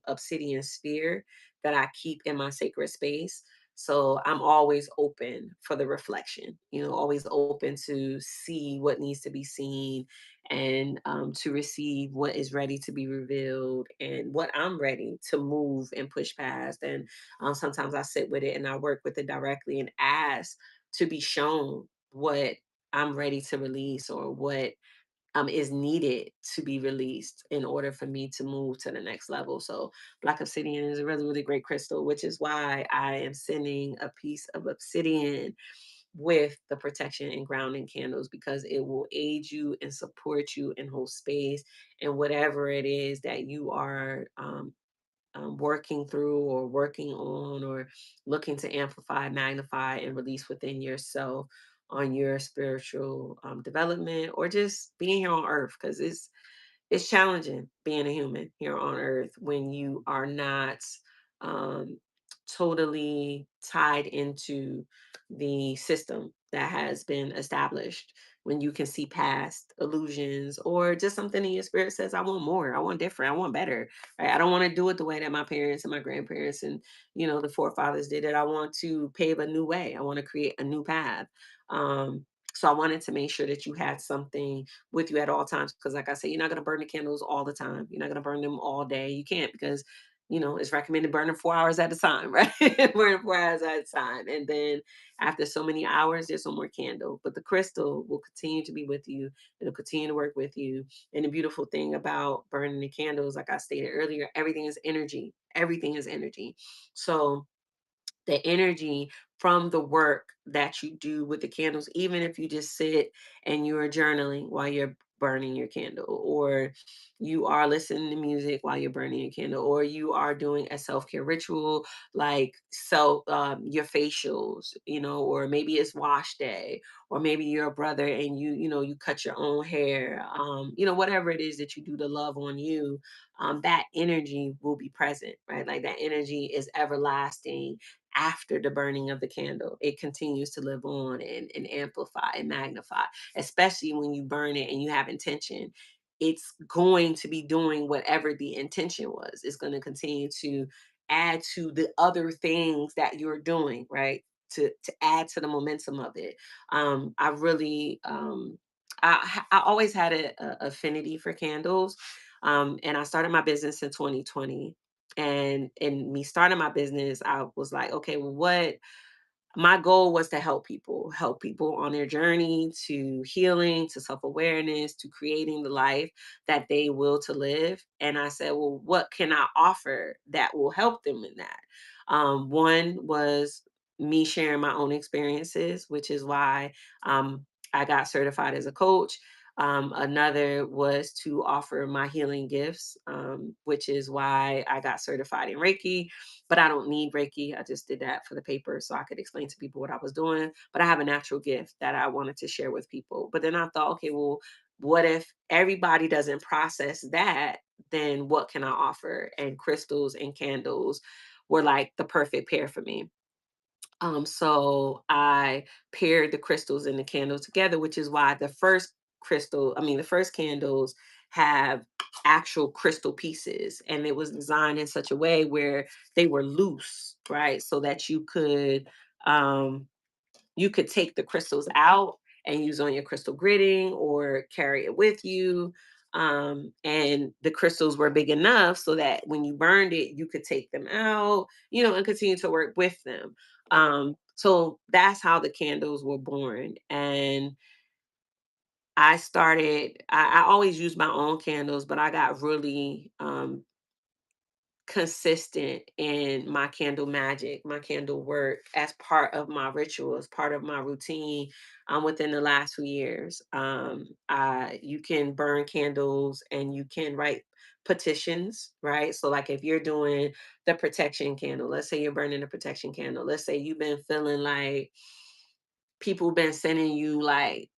obsidian sphere that I keep in my sacred space. So I'm always open for the reflection, always open to see what needs to be seen, and to receive what is ready to be revealed and what I'm ready to move and push past. And sometimes I sit with it and I work with it directly and ask to be shown what I'm ready to release, or what is needed to be released in order for me to move to the next level. So, Black Obsidian is a really, really great crystal, which is why I am sending a piece of obsidian with the protection and grounding candles, because it will aid you and support you and hold space and whatever it is that you are working through or working on, or looking to amplify, magnify, and release within yourself on your spiritual development, or just being here on earth, because it's challenging being a human here on earth when you are not um, totally tied into the system that has been established, when you can see past illusions, or just something in your spirit says, I want more, I want different, I want better, right? I don't want to do it the way that my parents and my grandparents and the forefathers did it. I want to pave a new way, I want to create a new path. So I wanted to make sure that you had something with you at all times. Because, like I said, you're not going to burn the candles all the time. You're not going to burn them all day. You can't, because, it's recommended burning 4 hours at a time, right? Burn 4 hours at a time. And then after so many hours, there's no more candle. But the crystal will continue to be with you. It'll continue to work with you. And the beautiful thing about burning the candles, like I stated earlier, everything is energy. Everything is energy. So, the energy from the work that you do with the candles, even if you just sit and you're journaling while you're burning your candle, or you are listening to music while you're burning your candle, or you are doing a self-care ritual like your facials, or maybe it's wash day, or maybe you're a brother and you cut your own hair, whatever it is that you do to love on you, that energy will be present, right? Like, that energy is everlasting. After the burning of the candle, it continues to live on and amplify and magnify, especially when you burn it and you have intention. It's going to be doing whatever the intention was. It's going to continue to add to the other things that you're doing, right? To add to the momentum of it. I really I always had a affinity for candles. And I started my business in 2020, and in me starting my business, I was like, okay, well, what my goal was to help people on their journey to healing, to self-awareness, to creating the life that they will to live. And I said, well, what can I offer that will help them in that? One was me sharing my own experiences, which is why I got certified as a coach. Another was to offer my healing gifts, which is why I got certified in Reiki. But I don't need Reiki. I just did that for the paper so I could explain to people what I was doing. But I have a natural gift that I wanted to share with people. But then I thought, okay, well, what if everybody doesn't process that? Then what can I offer? And crystals and candles were like the perfect pair for me. So I paired the crystals and the candles together, which is why the first candles have actual crystal pieces, and it was designed in such a way where they were loose, right? So that um, you could take the crystals out and use on your crystal gridding or carry it with you. And the crystals were big enough so that when you burned it, you could take them out, and continue to work with them. So that's how the candles were born. And I always use my own candles, but I got really consistent in my candle magic, my candle work as part of my ritual, as part of my routine within the last few years. You can burn candles and you can write petitions, right? So, like, if you're doing the protection candle, let's say you're burning the protection candle, let's say you've been feeling like people been sending you like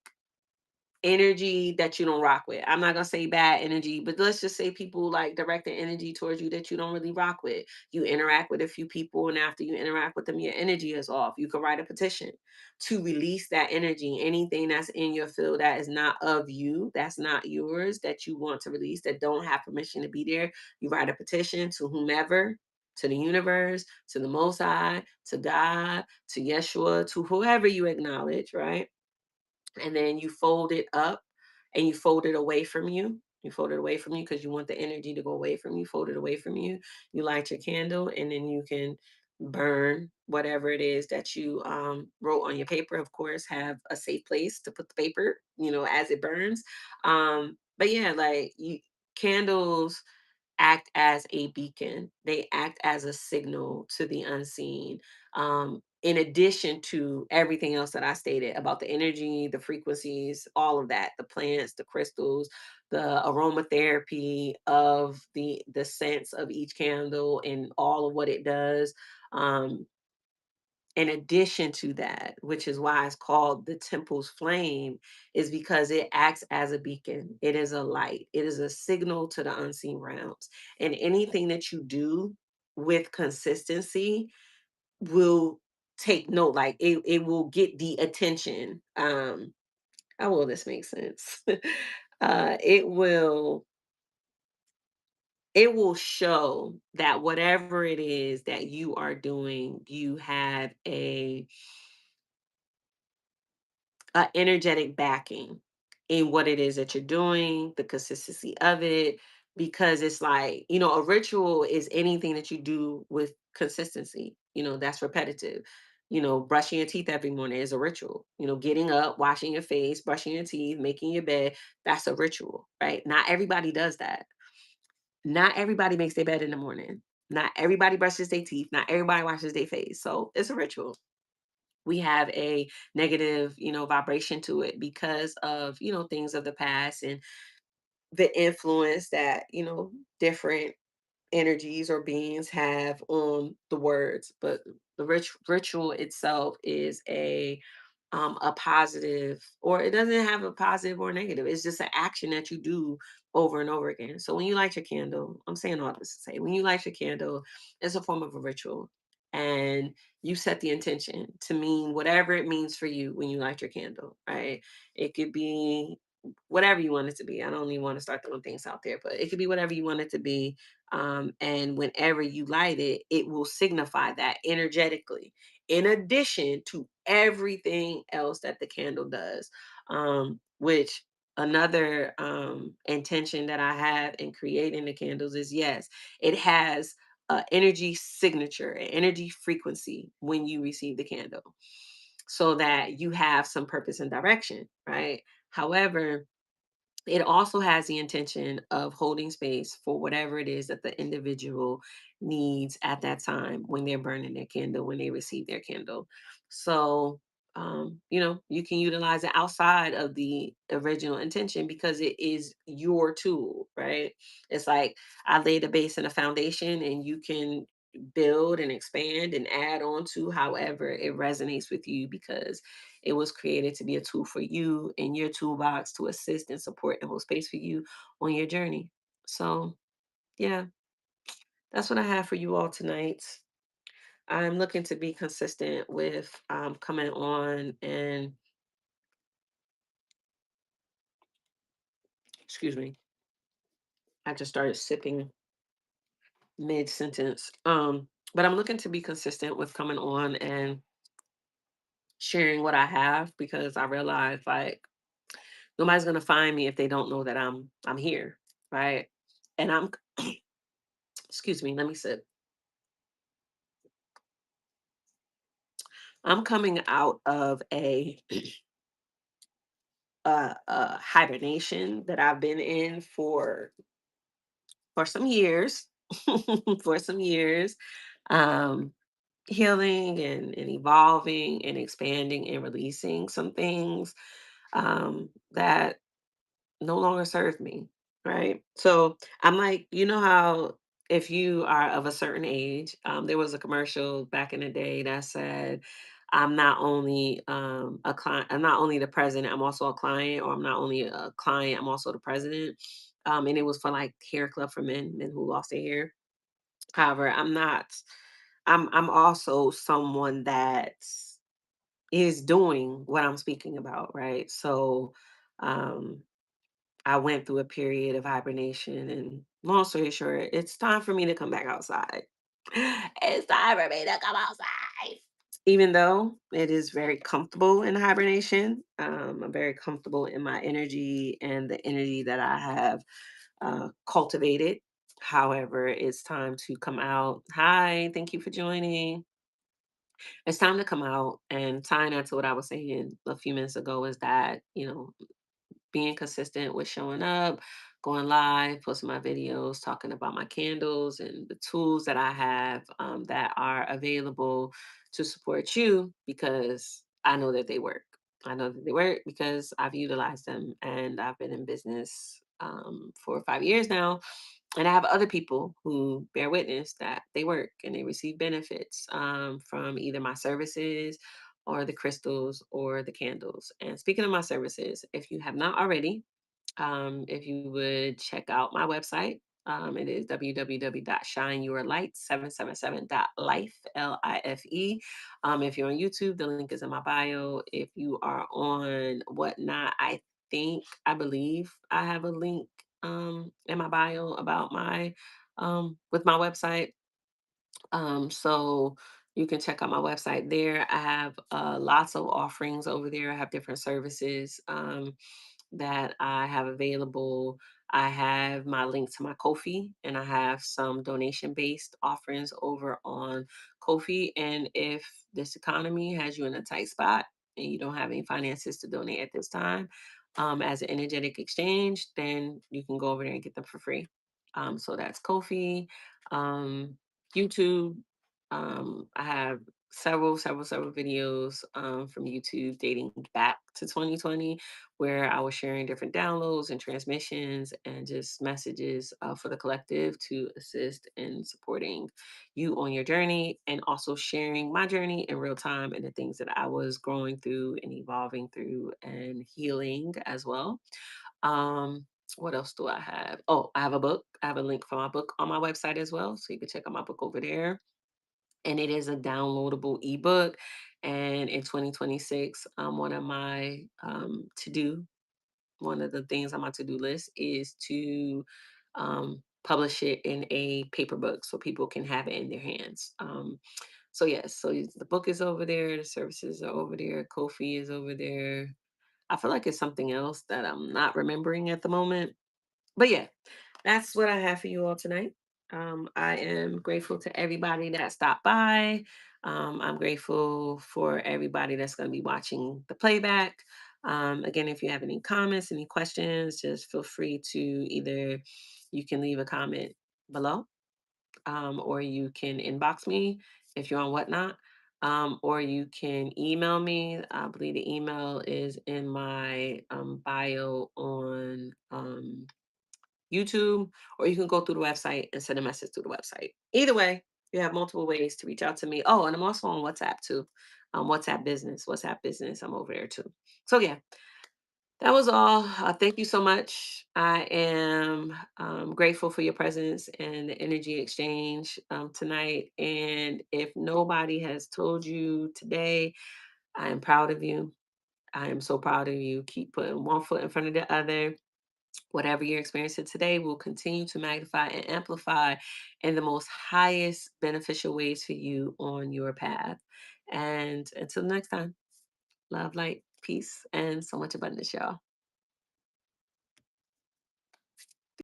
energy that you don't rock with. I'm not gonna say bad energy, but let's just say people like directing energy towards you that you don't really rock with. You interact with a few people, and after you interact with them, your energy is off. You can write a petition to release that energy. Anything that's in your field that is not of you, that's not yours, that you want to release, that don't have permission to be there. You write a petition to whomever, to the universe, to the Most High, to God, to Yeshua, to whoever you acknowledge, right? And then you fold it up and you fold it away from you. You fold it away from you because you want the energy to go away from you. Fold it away from you. You light your candle, and then you can burn whatever it is that you wrote on your paper. Of course, have a safe place to put the paper, as it burns. But yeah, like candles act as a beacon. They act as a signal to the unseen. In addition to everything else that I stated about the energy, the frequencies, all of that, the plants, the crystals, the aromatherapy of the scents of each candle and all of what it does. Um, in addition to that, which is why it's called the temple's flame, is because it acts as a beacon. It is a light. It is a signal to the unseen realms. And anything that you do with consistency will take note. Like it will get the attention. How will this make sense? It will show that whatever it is that you are doing, you have a energetic backing in what it is that you're doing, the consistency of it, because it's like, a ritual is anything that you do with consistency, that's repetitive. Brushing your teeth every morning is a ritual. Getting up, washing your face, brushing your teeth, making your bed, that's a ritual, right? Not everybody does that. Not everybody makes their bed in the morning. Not everybody brushes their teeth. Not everybody washes their face. So it's a ritual. We have a negative, vibration to it because of, things of the past and the influence that, different energies or beings have on the words. But the ritual itself is a positive, or it doesn't have a positive or negative. It's just an action that you do over and over again. So when you light your candle, I'm saying all this to say, when you light your candle, it's a form of a ritual. And you set the intention to mean whatever it means for you when you light your candle, right? It could be whatever you want it to be. I don't even want to start throwing things out there, but it could be whatever you want it to be. And whenever you light it, it will signify that energetically, in addition to everything else that the candle does. Which another intention that I have in creating the candles is, yes, it has energy signature, an energy frequency when you receive the candle, so that you have some purpose and direction, right? However, it also has the intention of holding space for whatever it is that the individual needs at that time when they're burning their candle, when they receive their candle. So, you can utilize it outside of the original intention because it is your tool, right? It's like I laid a base and a foundation, and you can build and expand and add on to however it resonates with you, because it was created to be a tool for you in your toolbox to assist and support and hold space for you on your journey. So, yeah, that's what I have for you all tonight. I'm looking to be consistent with coming on and, excuse me, I just started sipping mid sentence. But I'm looking to be consistent with coming on and sharing what I have, because I realize like nobody's gonna find me if they don't know that I'm here, right? And I'm excuse me, let me sip. I'm coming out of a hibernation that I've been in for some years, for some years, um, healing and evolving and expanding and releasing some things that no longer serve me. Right. So I'm like, how if you are of a certain age, there was a commercial back in the day that said, I'm not only a client, I'm not only the president, I'm also a client, or I'm not only a client, I'm also the president. And it was for like Hair Club for Men who lost their hair. However, I'm not. I'm also someone that is doing what I'm speaking about, right? So, um, I went through a period of hibernation, and long story short, it's time for me to come back outside. It's time for me to come outside. Even though it is very comfortable in hibernation, I'm very comfortable in my energy and the energy that I have cultivated. However, it's time to come out. Hi, thank you for joining. It's time to come out, and tying that to what I was saying a few minutes ago is that, being consistent with showing up, going live, posting my videos, talking about my candles and the tools that I have that are available to support you, because I know that they work. I know that they work because I've utilized them, and I've been in business for 5 years now. And I have other people who bear witness that they work and they receive benefits from either my services or the crystals or the candles. And speaking of my services, if you have not already, if you would check out my website, it is www.shineyourlight777.life, Life. If you're on YouTube, the link is in my bio. If you are on Whatnot, I believe I have a link in my bio about my with my website. So you can check out my website there. I have lots of offerings over there. I have different services that I have available. I have my link to my Kofi, and I have some donation based offerings over on Kofi. And if this economy has you in a tight spot and you don't have any finances to donate at this time, as an energetic exchange, then you can go over there and get them for free. So that's Kofi. Um, YouTube. I have several videos from YouTube dating back to 2020, where I was sharing different downloads and transmissions and just messages for the collective to assist in supporting you on your journey, and also sharing my journey in real time and the things that I was growing through and evolving through and healing as well. Um, what else do I have? Oh, I have a book. I have a link for my book on my website as well. So you can check out my book over there. And it is a downloadable ebook. And in 2026, one of the things on my to do list is to publish it in a paper book so people can have it in their hands. So, yes, the book is over there, the services are over there, Kofi is over there. I feel like it's something else that I'm not remembering at the moment. But yeah, that's what I have for you all tonight. I am grateful to everybody that stopped by. I'm grateful for everybody that's going to be watching the playback. Again, if you have any comments, any questions, just feel free to either you can leave a comment below, or you can inbox me if you're on Whatnot, or you can email me. I believe the email is in my bio on YouTube, or you can go through the website and send a message through the website. Either way, you have multiple ways to reach out to me. Oh, and I'm also on WhatsApp too. WhatsApp business. I'm over there too. So yeah, that was all. Thank you so much. I am grateful for your presence and the energy exchange tonight. And if nobody has told you today, I am proud of you. I am so proud of you. Keep putting one foot in front of the other. Whatever you're experiencing today will continue to magnify and amplify in the most highest beneficial ways for you on your path. And until next time, love, light, peace, and so much abundance, y'all.